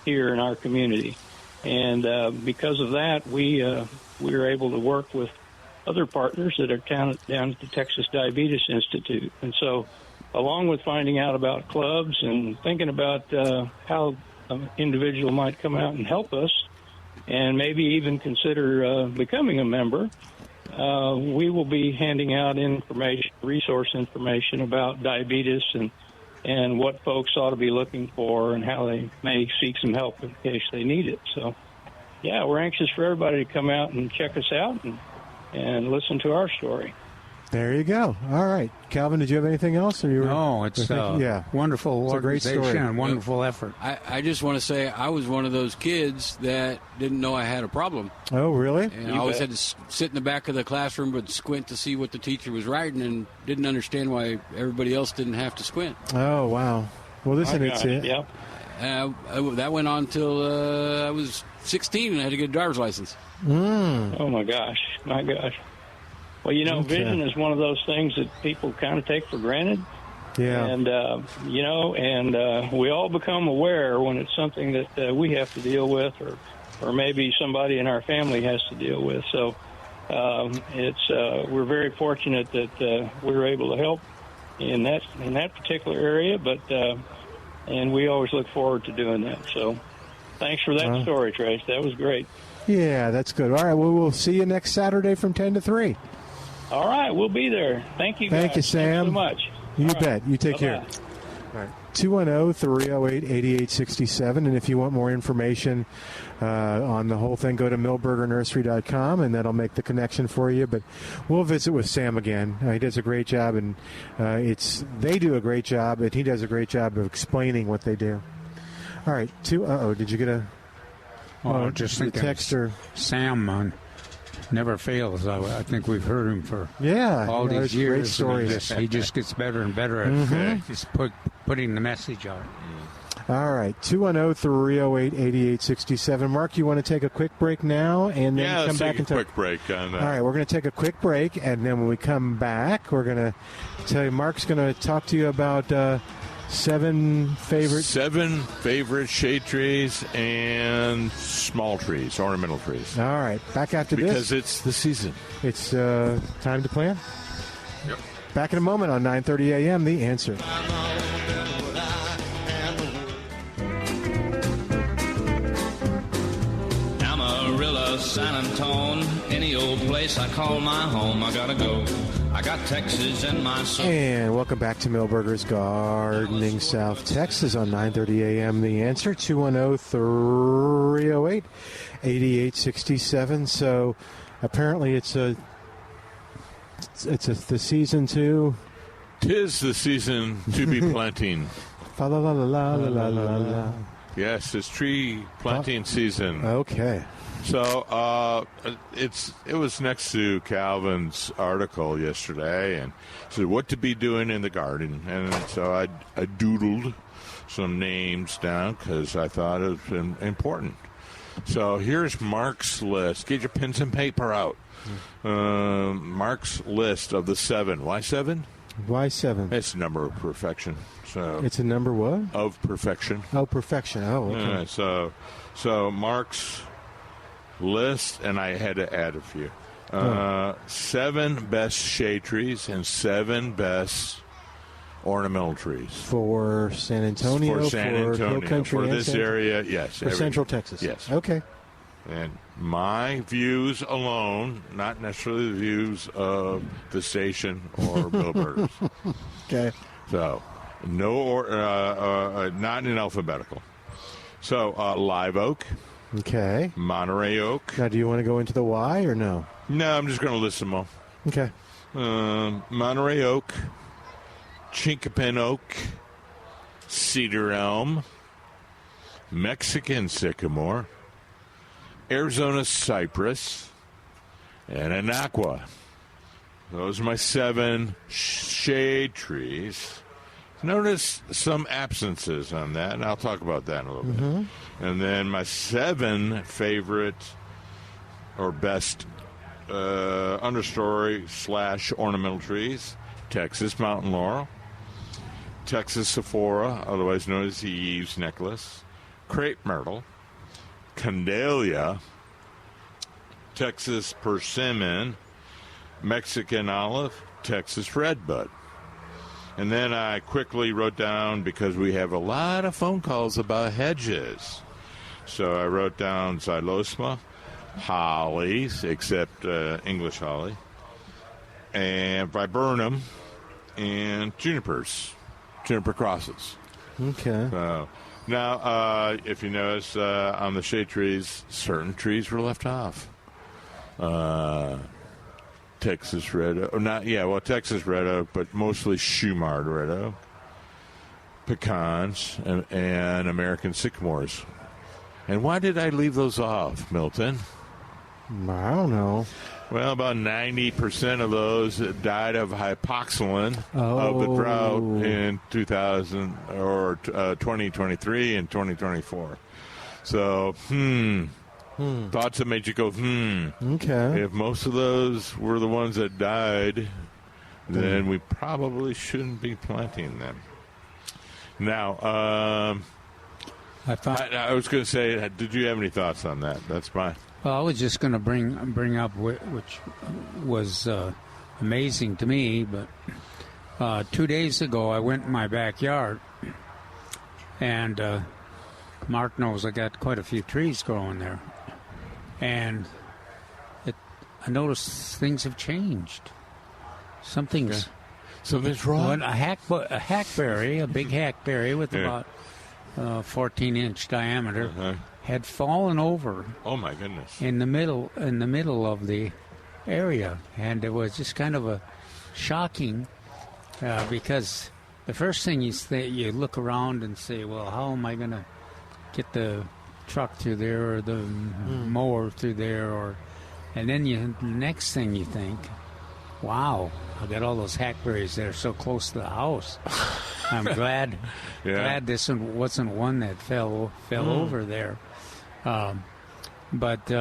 here in our community. And because of that, we were able to work with other partners that are down at the Texas Diabetes Institute. And so, along with finding out about clubs and thinking about how an individual might come out and help us, and maybe even consider becoming a member, we will be handing out resource information about diabetes and what folks ought to be looking for and how they may seek some help in case they need it. So, we're anxious for everybody to come out and check us out and listen to our story. There you go. All right. Calvin, did you have anything else? No, it's wonderful organization, great story. And wonderful effort. I just want to say I was one of those kids that didn't know I had a problem. Oh, really? And I always had to sit in the back of the classroom but squint to see what the teacher was writing and didn't understand why everybody else didn't have to squint. Oh, wow. Well, listen, it's it. Yeah. That went on till I was 16 and I had to get a driver's license. Oh, my gosh. Well, vision is one of those things that people kind of take for granted. Yeah. And, we all become aware when it's something that we have to deal with or maybe somebody in our family has to deal with. So we're very fortunate that we're able to help in that particular area, and we always look forward to doing that. So thanks for that story, Trace. That was great. Yeah, that's good. All right, well, we'll see you next Saturday from 10 to 3. All right, we'll be there. Thank you, guys. Thank you, Sam. Thanks so much. You bet. You take care. All right. 210-308-8867. And if you want more information on the whole thing, go to millburgernursery.com, and that'll make the connection for you. But we'll visit with Sam again. He does a great job, and they do a great job, and he does a great job of explaining what they do. All right. Did you get a just a text or Sam never fails. I think we've heard him for all these years. Great stories. He just gets better and better at just putting the message out. All right, 210-308-8867. Mark, you want to take a quick break now and then come back and talk? Quick break on that. All right, we're going to take a quick break, and then when we come back, we're going to tell you, Mark's going to talk to you about seven favorite shade trees and small trees, ornamental trees. All right, back after this. Because it's the season. It's time to plant. Yep. Back in a moment on 9:30 a.m., The Answer. Amarillo, San Antone, any old place I call my home, I gotta go. I got Texas in my soul. And welcome back to Millburgers Gardening South Texas on 9:30 a.m. The Answer, 210-308-8867. So apparently it's the season to... 'Tis the season to be planting. La la la la la la la la. Yes, it's tree planting season. Okay. So it was next to Calvin's article yesterday, and said what to be doing in the garden. And so I doodled some names down because I thought it was important. So here's Mark's list. Get your pens and paper out. Mark's list of the 7. Why 7? Why 7? It's a number of perfection. So it's a number what? Of perfection. Oh, perfection. Oh, okay. So Mark's list, and I had to add a few. 7 best shade trees and 7 best ornamental trees. For San Antonio, for Hill Country, for this area, yes. For Central Texas. Yes. Okay. And my views alone, not necessarily the views of the station or Millburgers. Okay. So, not in alphabetical. So, live oak. Okay. Monterey oak. Now, do you want to go into the why or no? No, I'm just going to list them all. Okay. Monterey oak, chinkapin oak, cedar elm, Mexican sycamore, Arizona cypress, and an aqua. Those are my 7 shade trees. Notice some absences on that, and I'll talk about that in a little bit. And then my 7 favorite or best understory / ornamental trees: Texas mountain laurel, Texas sephora, otherwise known as the Eve's necklace, crepe myrtle, condalia, Texas persimmon, Mexican olive, Texas redbud. And then I quickly wrote down, because we have a lot of phone calls about hedges, so I wrote down xylosma, hollies, except English holly, and viburnum, and junipers, juniper crosses. Okay. So now, if you notice, on the shade trees, certain trees were left off. Texas red oak, Texas red oak, but mostly Shumard red oak, pecans, and American sycamores. And why did I leave those off, Milton? I don't know. Well, about 90% of those died of hypoxylin of the drought in 2023 and 2024. So, thoughts that made you go, Okay. If most of those were the ones that died, then we probably shouldn't be planting them. Now, I was going to say, did you have any thoughts on that? That's fine. Well, I was just going to bring up which was amazing to me, but 2 days ago I went in my backyard, and Mark knows I got quite a few trees growing there. And I noticed things have changed. Something's Something's wrong. A hackberry, a big hackberry with about 14-inch diameter, had fallen over. Oh my goodness! In the middle of the area, and it was just kind of a shocking because the first thing you look around and say, well, how am I going to get the truck through there or the mower through there, and then the next thing you think, wow, I got all those hackberries that are so close to the house. I'm glad this wasn't one that fell over there. But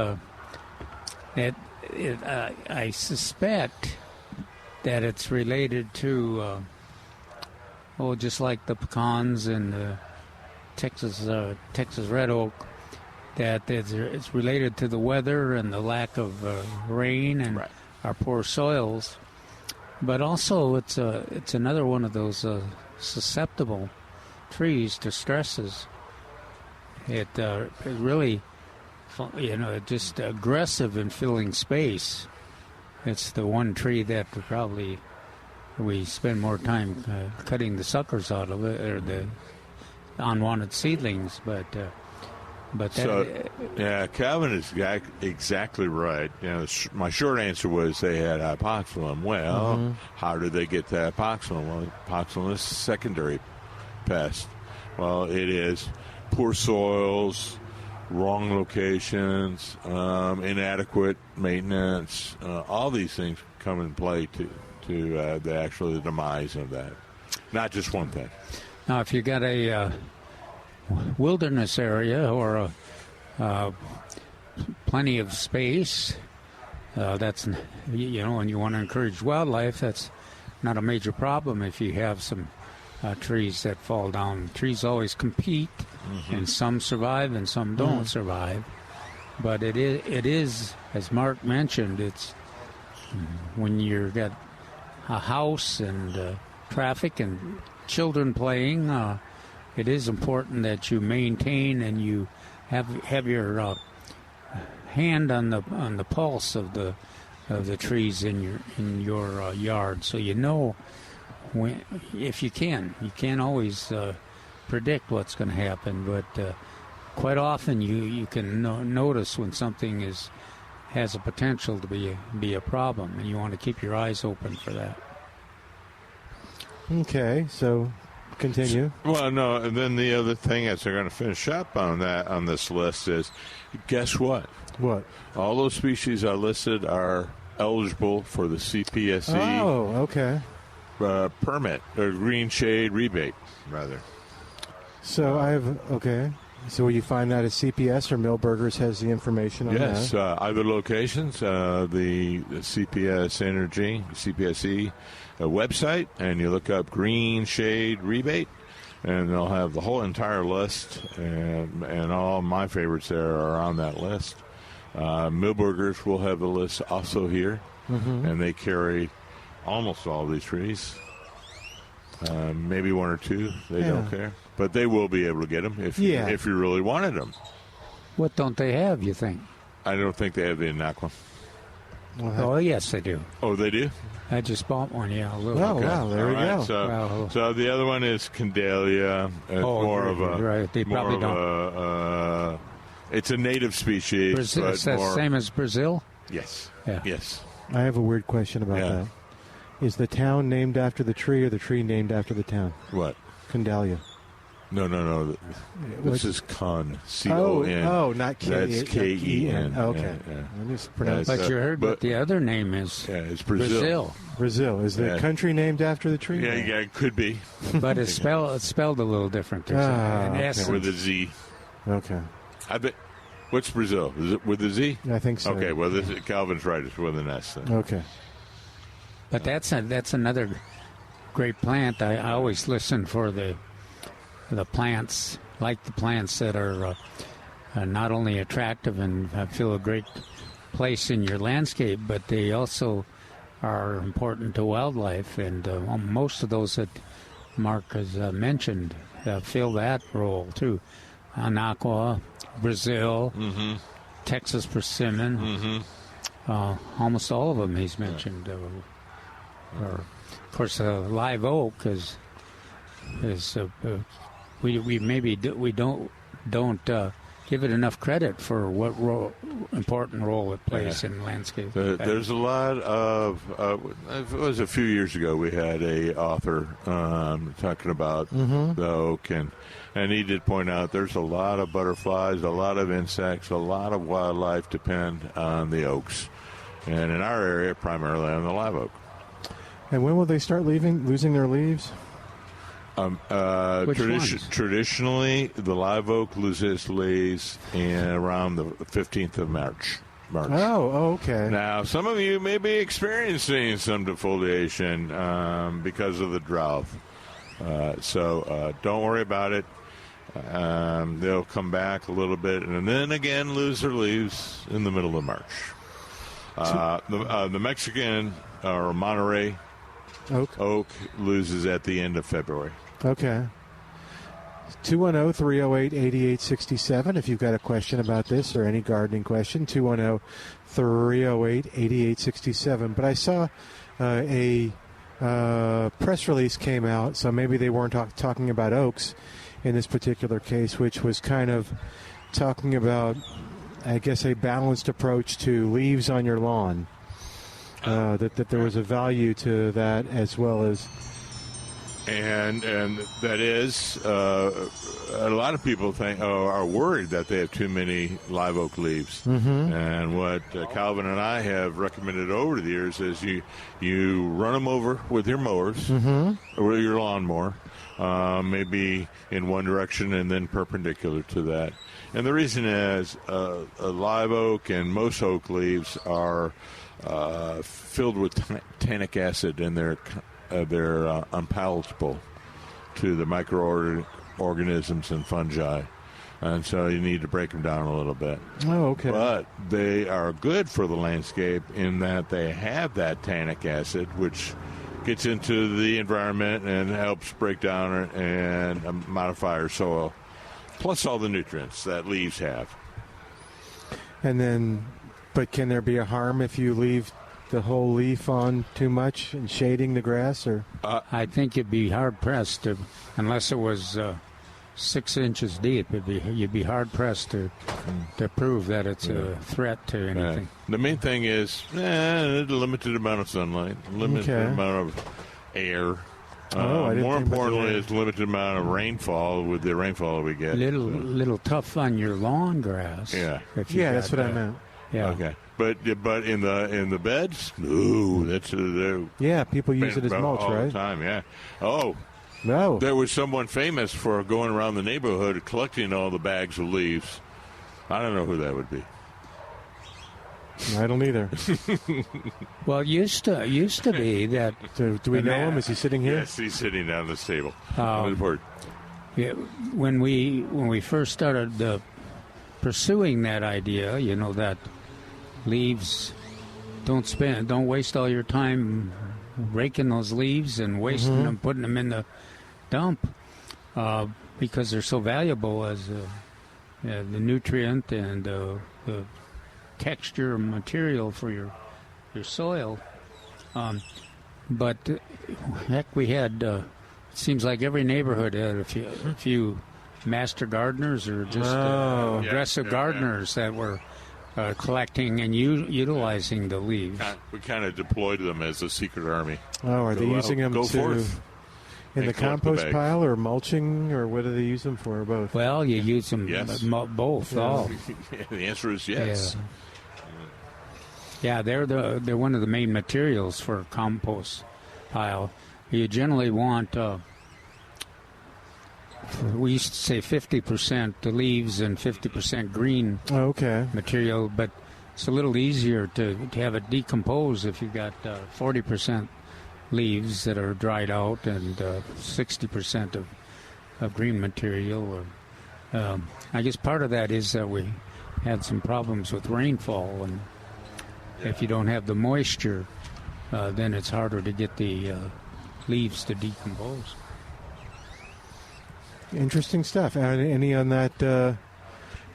I suspect that it's related to, just like the pecans and the Texas red oak, that it's related to the weather and the lack of rain and our poor soils. But also, it's another one of those susceptible trees to stresses. It really, just aggressive in filling space. It's the one tree that we spend more time cutting the suckers out of it, or the unwanted seedlings. But Calvin is exactly right. My short answer was they had hypoxylum. Well, how did they get the hypoxylum? Well, hypoxylum is a secondary pest. Well, it is poor soils, wrong locations, inadequate maintenance. All these things come in play to the demise of that. Not just one thing. Now, if you got a wilderness area or plenty of space, that's and you want to encourage wildlife, that's not a major problem if you have some trees that fall down. Trees always compete, and some survive and some don't survive. But it is, as Mark mentioned, it's when you've got a house and traffic and children playing, it is important that you maintain and you have your hand on the pulse of the trees in your yard, so when, if you can't always predict what's going to happen, but quite often you can notice when something has a potential to be a problem, and you want to keep your eyes open for that. Okay, so continue. Well, no, and then the other thing as they're going to finish up on this list is, guess what? What? All those species I listed are eligible for the CPSC. Oh, okay. Permit, or green shade rebate, rather. So So will you find that at CPS, or Millburgers has the information on that? Yes, either locations, the CPS Energy, CPSE website, and you look up green shade rebate, and they'll have the whole entire list, and all my favorites there are on that list. Millburgers will have the list also here, and they carry almost all these trees. Maybe one or two, they don't care. But they will be able to get them if you really wanted them. What don't they have, you think? I don't think they have the Anaqua. Oh, yes, they do. Oh, they do? I just bought one, yeah. Oh, wow, there we go. So the other one is Candelia. Right, they probably don't. It's a native species. Brazil, but it's the same as Brazil? Yes. Yeah. Yes. I have a weird question about that. Is the town named after the tree, or the tree named after the town? What? Candelia. No. This is Con. C-O-N. Oh, not K. That's K-E-N. Okay. Yeah. But you heard what the other name is. Yeah, it's Brazil. Brazil. Is the country named after the tree? Yeah, it could be. But it's spelled a little different. With a Z. Okay. I bet. What's Brazil? Is it with a Z? I think so. Okay, well, Calvin's right. It's with an S then. Okay. But that's another great plant. I always listen for the plants, like the plants that are not only attractive and fill a great place in your landscape, but they also are important to wildlife. And most of those that Mark has mentioned fill that role too. Anaqua, Brazil, Texas persimmon, almost all of them he's mentioned. Of course, live oak is we maybe we don't give it enough credit for what important role it plays in landscape. There's a lot of. It was a few years ago. We had a author talking about the oak, and he did point out there's a lot of butterflies, a lot of insects, a lot of wildlife depend on the oaks, and in our area, primarily on the live oak. And when will they start losing their leaves? Traditionally, the live oak loses leaves around the 15th of March. Oh, okay. Now, some of you may be experiencing some defoliation because of the drought. So don't worry about it. They'll come back a little bit and then again lose their leaves in the middle of March. The Mexican or Monterey oak loses at the end of February. Okay. 210-308-8867 if you've got a question about this or any gardening question. 210-308-8867. But I saw a press release came out, so maybe they weren't talking about oaks in this particular case, which was kind of talking about, I guess, a balanced approach to leaves on your lawn. That there was a value to that as well as... And that is, a lot of people are worried that they have too many live oak leaves. And what Calvin and I have recommended over the years is you run them over with your mowers or your lawnmower, maybe in one direction and then perpendicular to that. And the reason is a live oak and most oak leaves are filled with tannic acid, and they're unpalatable to the microorganisms and fungi, and so you need to break them down a little bit. Oh, okay. But they are good for the landscape in that they have that tannic acid, which gets into the environment and helps break down and modify our soil, plus all the nutrients that leaves have. And then, but can there be a harm if you leave the whole leaf on too much and shading the grass? Or I think you'd be hard pressed to, unless it was 6 inches deep. You'd be hard pressed to prove that it's a threat to anything. The main thing is a limited amount of sunlight, limited amount of air. More importantly, is limited amount of rainfall with the rainfall we get. Little tough on your lawn grass. Yeah, that's what I meant. Yeah. Okay. But in the beds, no, that's people use it as mulch, all right? the time, yeah. Oh, no, there was someone famous for going around the neighborhood collecting all the bags of leaves. I don't know who that would be. I don't either. Well, used to be that. Do we know him? Is he sitting here? Yes, he's sitting down this table. Yeah, when we first started pursuing that idea, that leaves don't waste all your time raking those leaves and wasting them, putting them in the dump, because they're so valuable as the nutrient and the texture and material for your soil. But heck, we had it seems like every neighborhood had a few master gardeners or just aggressive gardeners that were collecting and utilizing the leaves. We kind of deployed them as a secret army. Oh, are they using them in the compost pile or mulching, or what do they use them for, or both? Well, you use them both. Yeah. All. The answer is yes. Yeah, they're one of the main materials for a compost pile. You generally want, we used to say 50% the leaves and 50% green material, but it's a little easier to have it decompose if you've got 40% leaves that are dried out and 60% of green material. I guess part of that is that we had some problems with rainfall, and if you don't have the moisture, then it's harder to get the leaves to decompose. Interesting stuff. Any on that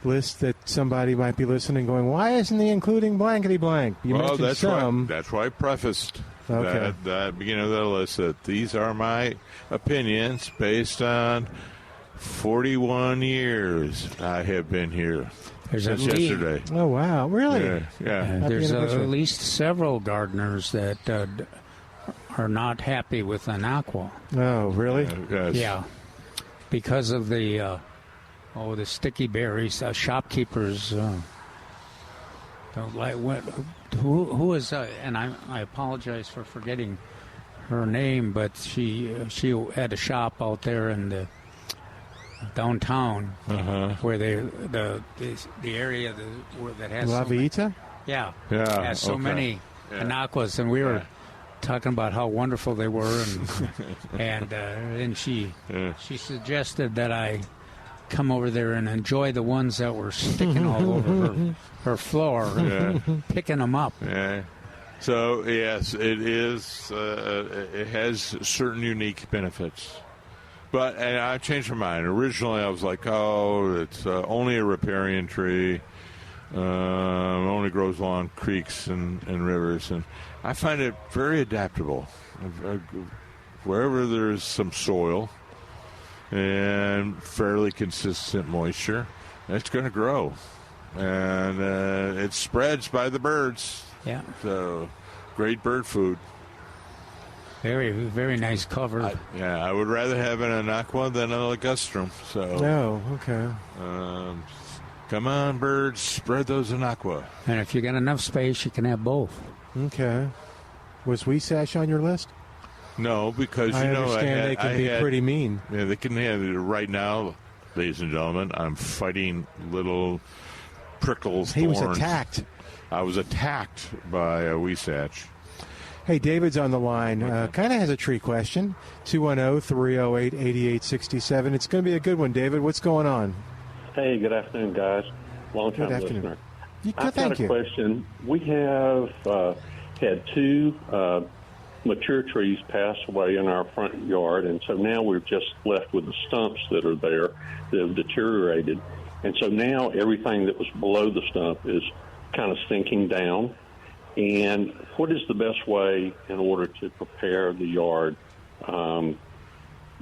list that somebody might be listening going, why isn't he including blankety blank? You mentioned some. That's why I prefaced. Okay. That beginning of the list, that these are my opinions based on 41 years I have been here. There's since yesterday. Oh, wow. Really? Yeah. There's at least several gardeners that are not happy with an aqua. Oh, really? Yes. Yeah. Because of the sticky berries. Shopkeepers don't like what. Who is? And I apologize for forgetting her name, but she had a shop out there in the downtown where the area that has La Vita? has so many anaquas, and we were talking about how wonderful they were, and she suggested that I come over there and enjoy the ones that were sticking all over her floor, picking them up. Yeah. So yes, it is. It has certain unique benefits. But and I changed my mind. Originally, I was like, "Oh, it's only a riparian tree. Only grows along creeks and rivers." And I find it very adaptable. Wherever there's some soil and fairly consistent moisture, it's going to grow, and it spreads by the birds. Yeah. So, great bird food. Very, very nice cover. I would rather have an anaqua than a ligustrum. So, okay. Come on, birds, spread those anaqua. And if you got enough space, you can have both. Okay. Was Weesash on your list? No, because I understand they can be pretty mean. Yeah, they can have right now, ladies and gentlemen. I'm fighting little prickles. He was thorns. attacked. I was attacked by a Weesash. Hey, David's on the line. Kind of has a tree question. 210-308-8867. It's going to be a good one, David. What's going on? Hey, good afternoon, guys. Long-time Good afternoon. listener. Thank I've got a question. We have had two mature trees pass away in our front yard, and so now we're just left with the stumps that are there that have deteriorated. And so now everything that was below the stump is kind of sinking down. And what is the best way in order to prepare the yard when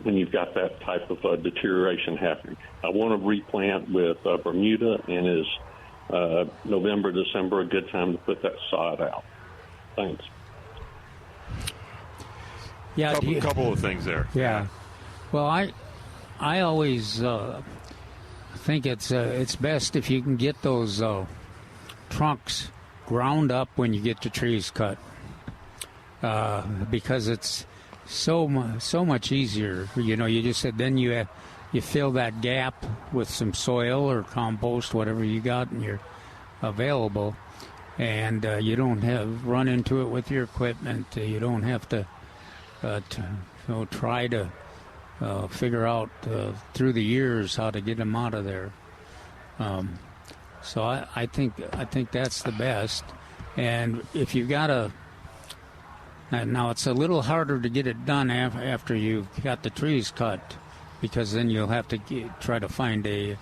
you've got that type of deterioration happening? I want to replant with Bermuda, and is November, December a good time to put that sod out? Thanks. Yeah, couple of things there. Yeah. Well, I always think it's best if you can get those trunks ground up when you get the trees cut, because it's so much easier. You know, you just said then you fill that gap with some soil or compost, whatever you got and you're available, and you don't have run into it with your equipment. You don't have to try to figure out through the years how to get them out of there. So I think that's the best. And if you've got now it's a little harder to get it done after you've got the trees cut, because then you'll have to try to find a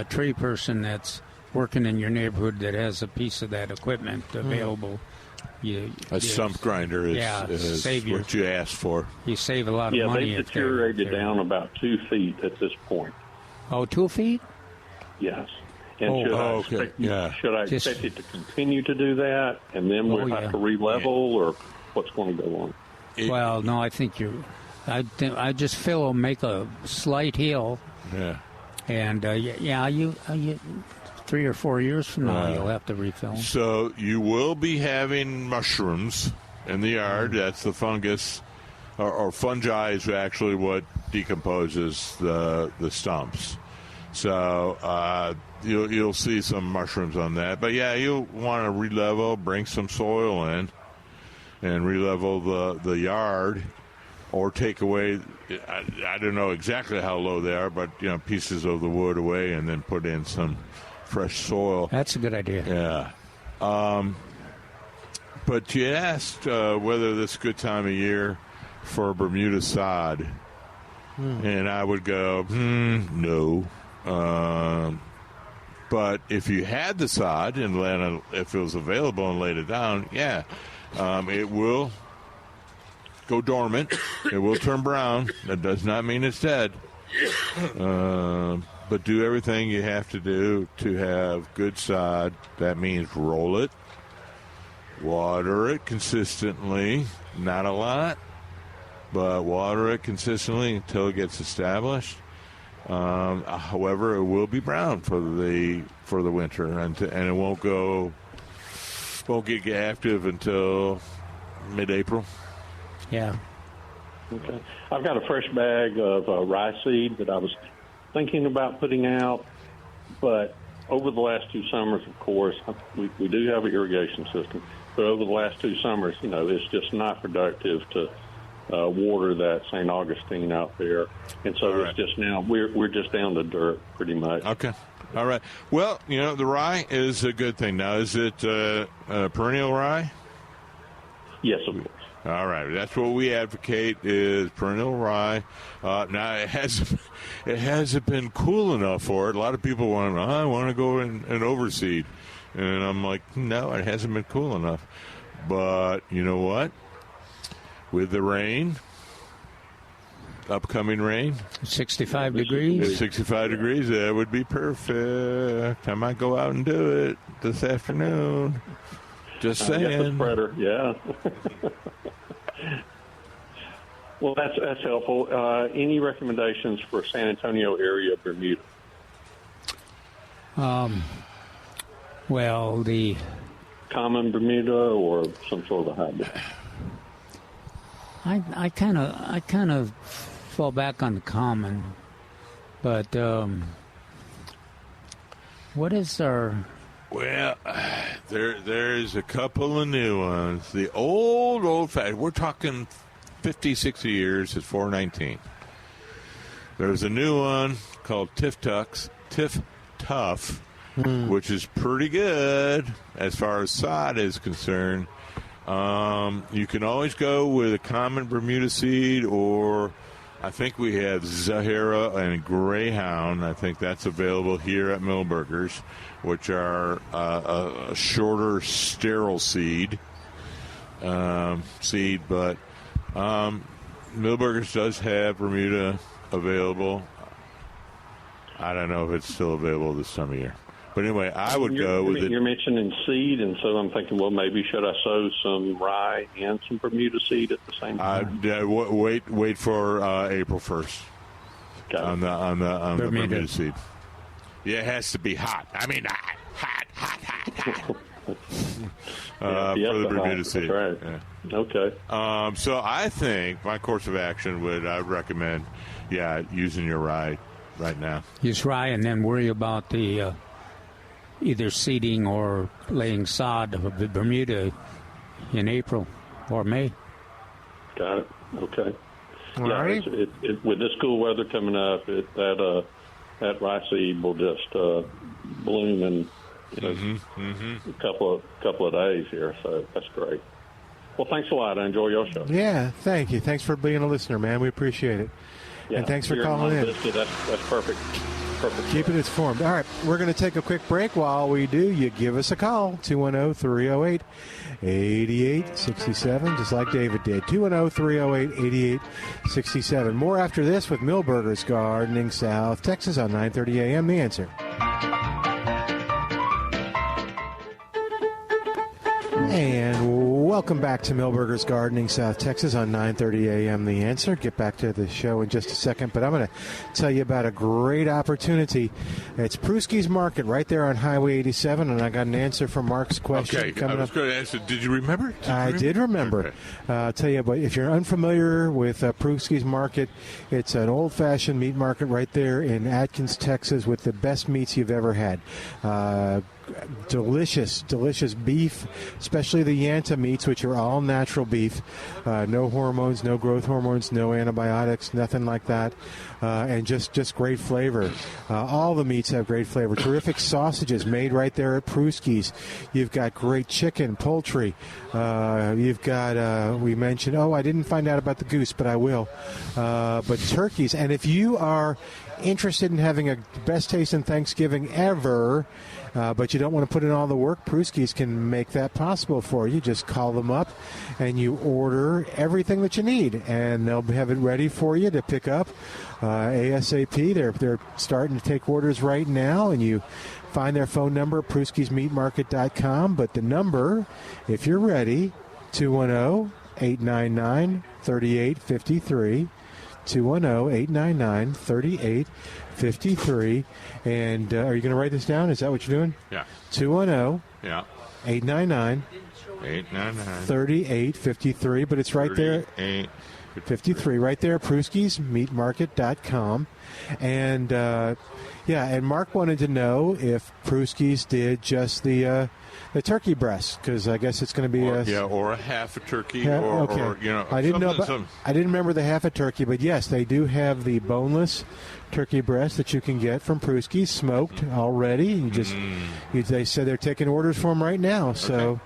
tree person that's working in your neighborhood that has a piece of that equipment available. A stump grinder is what you asked for. You save a lot of money. Yeah, they deteriorated down about 2 feet at this point. Oh, 2 feet? Yes. And should I expect it to continue to do that, and then we'll have to re-level, or what's going to go on? Well, no, I think I just make a slight hill. Yeah. And you 3 or 4 years from now, you'll have to refill. So you will be having mushrooms in the yard. That's the fungus, or fungi is actually what decomposes the stumps. So you'll see some mushrooms on that. But yeah, you'll want to re-level, bring some soil in, and re-level the yard, or take away. I don't know exactly how low they are, but pieces of the wood away, and then put in some fresh soil. That's a good idea. Yeah. But you asked whether this is a good time of year for Bermuda sod, and I would go, no. But if you had the sod and if it was available and laid it down, it will go dormant. It will turn brown. That does not mean it's dead. But do everything you have to do to have good sod. That means roll it, water it consistently, not a lot, but water it consistently until it gets established. However, it will be brown for the winter, and it won't get active until mid-April. Yeah. Okay. I've got a fresh bag of rye seed that I was thinking about putting out, but over the last 2 summers, of course, we do have an irrigation system, but over the last 2 summers, it's just not productive to water that St. Augustine out there, and so it's just now we're just down to dirt pretty much. Okay. All right. Well, the rye is a good thing. Now, is it perennial rye? Yes, of course. All right, that's what we advocate is perennial rye. Now it hasn't been cool enough for it. A lot of people I want to go and overseed, and I'm like, no, it hasn't been cool enough. But you know what? With the rain, upcoming rain, 65 degrees. 65 degrees, that would be perfect. I might go out and do it this afternoon. Just saying. Yes, a spreader, yeah. Well, that's helpful. Any recommendations for San Antonio area Bermuda? Well, the common Bermuda or some sort of a hybrid? I kind of fall back on the common, but what is our? Well, there's a couple of new ones. The old fashioned. We're talking 50, 60 years. It's 419. There's a new one called Tiff Tough, which is pretty good as far as sod is concerned. You can always go with a common Bermuda seed, or I think we have Zahara and Greyhound. I think that's available here at Milberger's, which are a shorter, sterile seed. But Milberger's does have Bermuda available. I don't know if it's still available this time of year. But anyway, I would go with it. You're mentioning seed, and so I'm thinking, well, maybe should I sow some rye and some Bermuda seed at the same time? Wait for April 1st on the Bermuda seed. Yeah, it has to be hot. I mean, hot. For the Bermuda seed. That's right. Yeah. Okay. So I think my course of action I would recommend, using your rye right now. Use rye and then worry about the either seeding or laying sod of the Bermuda in April or May. Got it. Okay. All right. With this cool weather coming up, that rye seed will just bloom in a couple of days here. So that's great. Well, thanks a lot. I enjoy your show. Yeah, thank you. Thanks for being a listener, man. We appreciate it. Yeah, and thanks for calling in. That's perfect. Keep it informed. All right, we're going to take a quick break. While we do, you give us a call, 210-308-8867, just like David did, 210-308-8867. More after this with Milberger's Gardening, South Texas on 9:30 a.m. The Answer. And welcome back to Milberger's Gardening, South Texas on 9:30 a.m. The Answer. Get back to the show in just a second, but I'm going to tell you about a great opportunity. It's Prusky's Market right there on Highway 87, and I got an answer for Mark's question coming up. I was going to answer. Did you remember? I did remember. Okay. I'll tell you about, if you're unfamiliar with Prusky's Market, it's an old-fashioned meat market right there in Atkins, Texas, with the best meats you've ever had. Delicious beef, especially the Yanta meats, which are all natural beef. No hormones, no growth hormones, no antibiotics, nothing like that. And just great flavor. All the meats have great flavor. Terrific sausages made right there at Prusky's. You've got great chicken, poultry. You've got, we mentioned, I didn't find out about the goose, but I will. But turkeys. And if you are interested in having a best taste in Thanksgiving ever, but you don't want to put in all the work, Prusky's can make that possible for you. Just call them up and you order everything that you need, and they'll have it ready for you to pick up ASAP. They're starting to take orders right now, and you find their phone number at pruskysmeatmarket.com. But the number, if you're ready, 210-899-3853. 210-899-3853. And are you going to write this down? Is that what you're doing? Yeah. 210 Yeah. 899-3853. But it's right there. 53 right there, pruskysmeatmarket.com. And and Mark wanted to know if Prusky's did just the turkey breast, because I guess it's going to be or a half a turkey, okay. I didn't remember the half a turkey, but yes, they do have the boneless turkey breast that you can get from Prusky's, smoked already. They said they're taking orders for them right now, so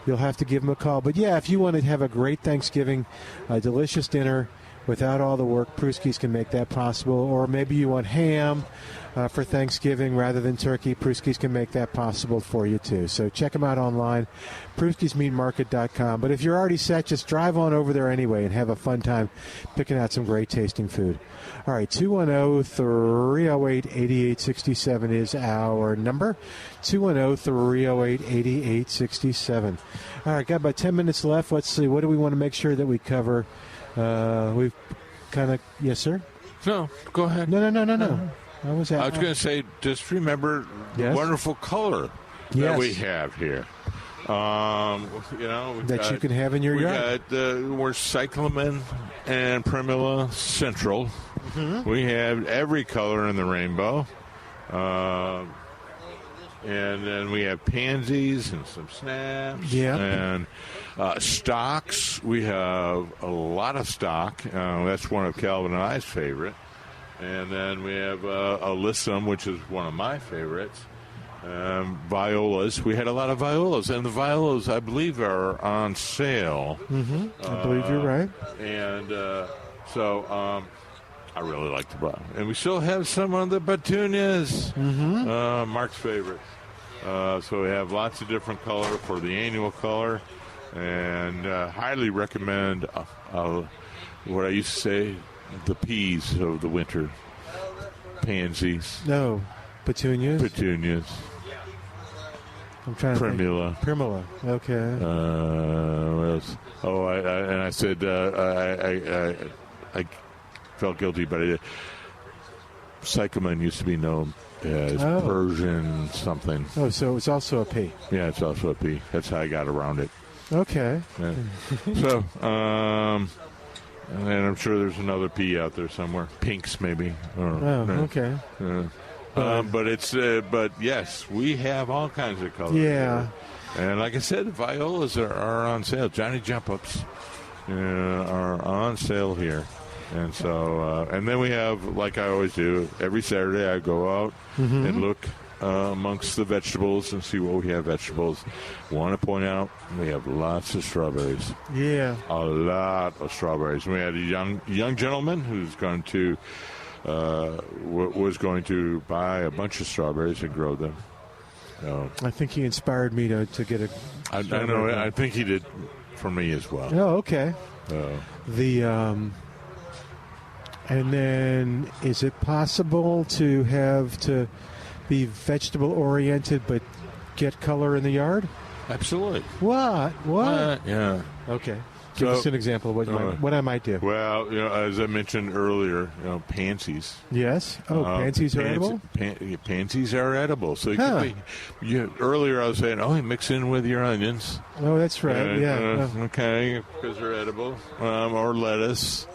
you'll have to give them a call. But yeah, if you want to have a great Thanksgiving, a delicious dinner without all the work, Prusky's can make that possible. Or maybe you want ham for Thanksgiving rather than turkey, Prusky's can make that possible for you too. So check them out online, pruskysmeatmarket.com. But if you're already set, just drive on over there anyway and have a fun time picking out some great tasting food. All right, 210-308-8867 is our number, 210-308-8867. All right, got about 10 minutes left. Let's see, what do we want to make sure that we cover? We've kind of, yes, sir? No, go ahead. No. I was going to say, just remember the wonderful color that we have here. That you can have in your yard. We're Cyclamen and Primula Central. Mm-hmm. We have every color in the rainbow. And then we have pansies and some snaps. Yeah. And stocks. We have a lot of stock. That's one of Calvin and I's favorite. And then we have Alyssum, which is one of my favorites. Violas. We had a lot of violas. And the violas, I believe, are on sale. Mm-hmm. I believe you're right. And so I really like the viola. And we still have some of the petunias. Mm-hmm. Mark's favorite. So we have lots of different color for the annual color. And highly recommend what I used to say, the peas of the winter. Pansies. No. Petunias? Petunias. I'm trying to Primula. Think. Primula. Okay. What else? I said I felt guilty, but Cyclamen used to be known as Persian something. Oh, so it's also a pea. Yeah, it's also a pea. That's how I got around it. Okay. Yeah. So, and I'm sure there's another pea out there somewhere. Pinks, maybe. Okay. But yes, we have all kinds of colors. Yeah. And like I said, the violas are on sale. Johnny Jump Ups are on sale here. And so, and then we have, like I always do, every Saturday I go out and look amongst the vegetables and see what we have vegetables. Want to point out, we have lots of strawberries. Yeah. A lot of strawberries. We had a young gentleman who's going to, was going to buy a bunch of strawberries and grow them. I think he inspired me to get a... I know. I think he did for me as well. Oh, okay. And then, is it possible to be vegetable oriented but get color in the yard? Absolutely. What? Yeah. Okay. Give us an example of what I might do. Well, as I mentioned earlier, pansies. Yes. Oh, pansies are edible? Pansies are edible. So earlier I was saying, you mix in with your onions. Oh, that's right. Okay, because they're edible. Or lettuce.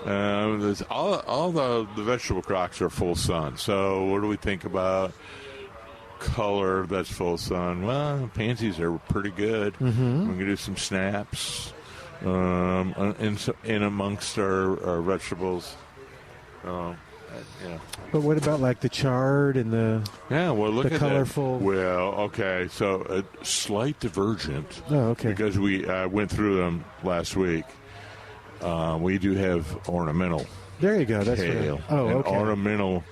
There's all the vegetable crops are full sun. So what do we think about color that's full sun? Well, pansies are pretty good. Mm-hmm. We can do some snaps in amongst our vegetables. But what about like the chard and the look at colorful? That. Well, okay, so a slight divergent. Oh, okay. Because we went through them last week. We do have ornamental There you go. That's kale. what oh, and okay. ornamental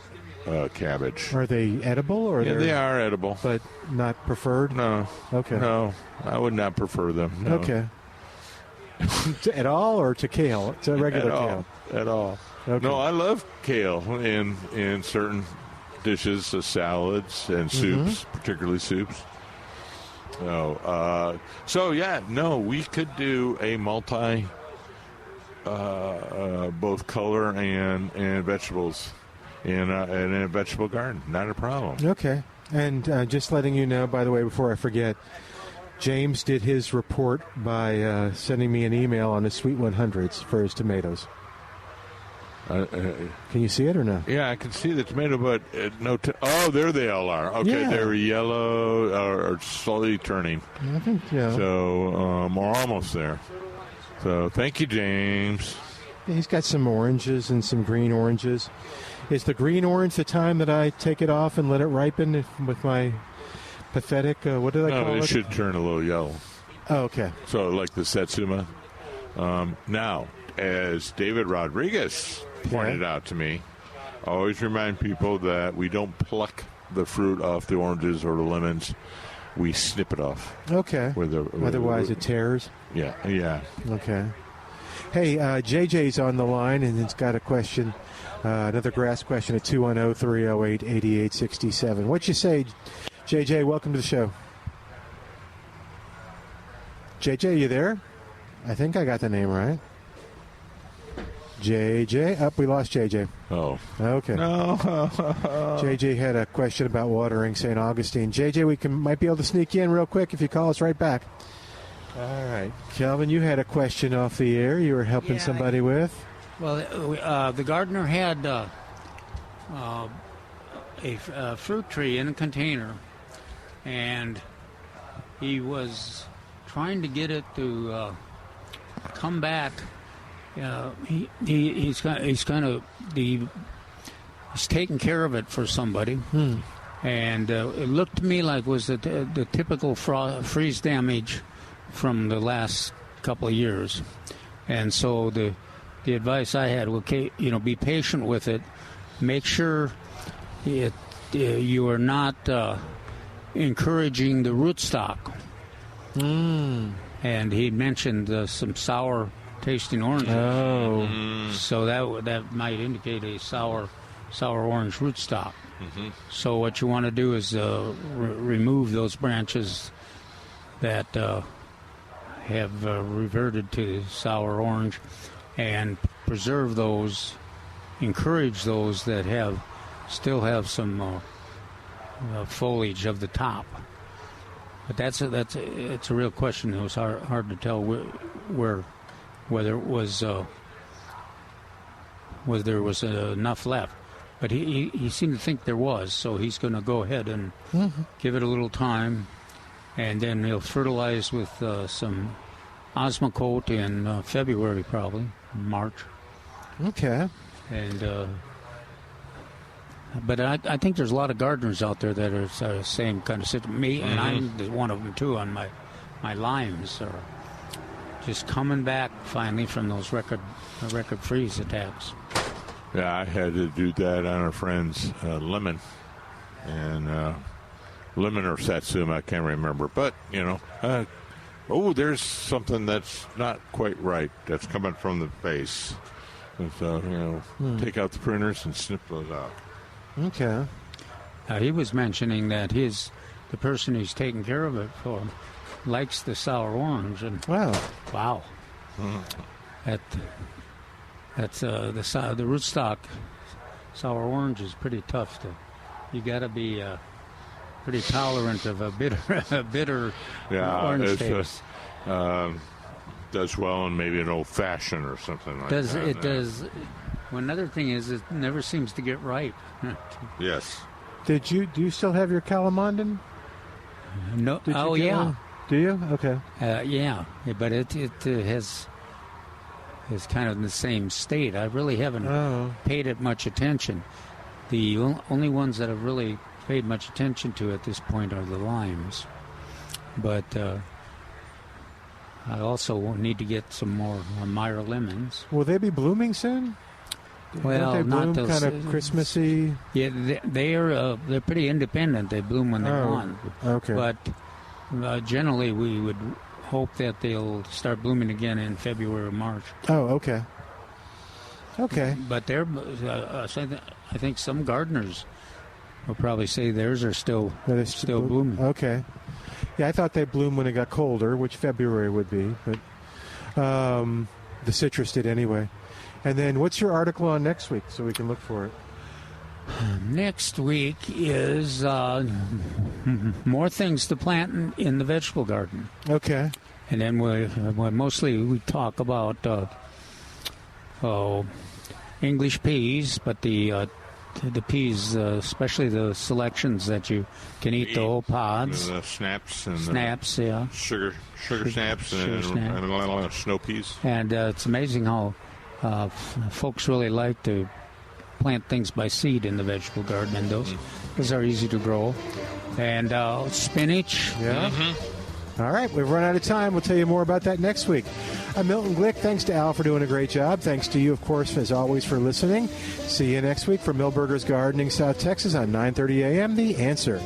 cabbage. Are they edible or Yeah, they are edible, but not preferred? No. Okay. No, I would not prefer them. No. Okay. At all, or to kale? To regular kale? At all. Okay. No, I love kale in certain dishes, salads and soups, particularly soups. So yeah, no, we could do a multi, both color and vegetables in a vegetable garden. Not a problem. Okay. And just letting you know, by the way, before I forget, James did his report by sending me an email on his Sweet 100s for his tomatoes. Can you see it or no? Yeah, I can see the tomato, but no. Oh, there they all are. Okay, Yeah. they're yellow or slowly turning. I think, yeah. So we're almost there. So thank you, James. He's got some oranges and some green oranges. Is the green orange the time that I take it off and let it ripen with my pathetic, what did I call it? No, it should turn a little yellow. Oh, okay. So like the Satsuma. Now, as David Rodriguez pointed out to me, I always remind people that we don't pluck the fruit off the oranges or the lemons. We snip it off. Okay. Otherwise it tears? Yeah. Okay. Hey, JJ's on the line, and he's got a question, another grass question at 210-308-8867. What you say, JJ? Welcome to the show. JJ, you there? I think I got the name right. JJ. Up, we lost JJ. Oh. Okay. No. JJ had a question about watering St. Augustine. JJ, we might be able to sneak you in real quick if you call us right back. All right. Calvin, you had a question off the air you were helping somebody with. Well, the gardener had a fruit tree in a container, and he was trying to get it to come back. He's taking care of it for somebody, and it looked to me like was the typical freeze damage from the last couple of years. And so the advice I had, okay, be patient with it. Make sure you are not encouraging the rootstock. And he mentioned some sour tasting oranges. Oh. So that might indicate a sour orange rootstock. So what you want to do is remove those branches that have reverted to sour orange, and preserve those, encourage those that still have some foliage of the top. But it's a real question. It was hard to tell whether it was whether there was enough left. But he seemed to think there was, so he's going to go ahead and give it a little time, and then he'll fertilize with some Osmocote in February, probably March. Okay. And but I think there's a lot of gardeners out there that are the same kind of situation. Me, and I'm one of them too. On my limes are just coming back finally from those record freeze attacks. Yeah, I had to do that on a friend's lemon, and lemon or Satsuma, I can't remember. But there's something that's not quite right that's coming from the base. And so take out the pruners and snip those out. Okay. He was mentioning that the person who's taking care of it for him likes the sour orange, and wow. That's the rootstock sour orange is pretty tough you got to be pretty tolerant of a bitter orange taste. Does well in maybe an old fashioned or something like that. It does. Well, another thing is it never seems to get ripe. Yes. Do you still have your calamondin? No. One? Do you? Okay. Yeah, but it has kind of in the same state. I really haven't paid it much attention. The only ones that have really paid much attention to at this point are the limes. But I also need to get some more Meyer lemons. Will they be blooming soon? Well, don't they bloom not those kind of Christmassy? Yeah, they're pretty independent. They bloom when they want. Okay. But generally, we would hope that they'll start blooming again in February or March. Oh, okay. Okay. But I think some gardeners will probably say theirs are still blooming. Okay. Yeah, I thought they bloom when it got colder, which February would be, but the citrus did anyway. And then what's your article on next week so we can look for it? Next week is more things to plant in the vegetable garden. Okay. And then we talk about English peas, but the peas, especially the selections that you can eat the whole pods. The snaps and yeah. Sugar snaps and a lot of snow peas. And it's amazing how folks really like to plant things by seed in the vegetable garden, and those are easy to grow. And spinach. Yeah. All right, we've run out of time. We'll tell you more about that next week. I'm Milton Glueck. Thanks to Al for doing a great job. Thanks to you, of course, as always, for listening. See you next week for Milberger's Gardening, South Texas on 9:30 a.m. The Answer.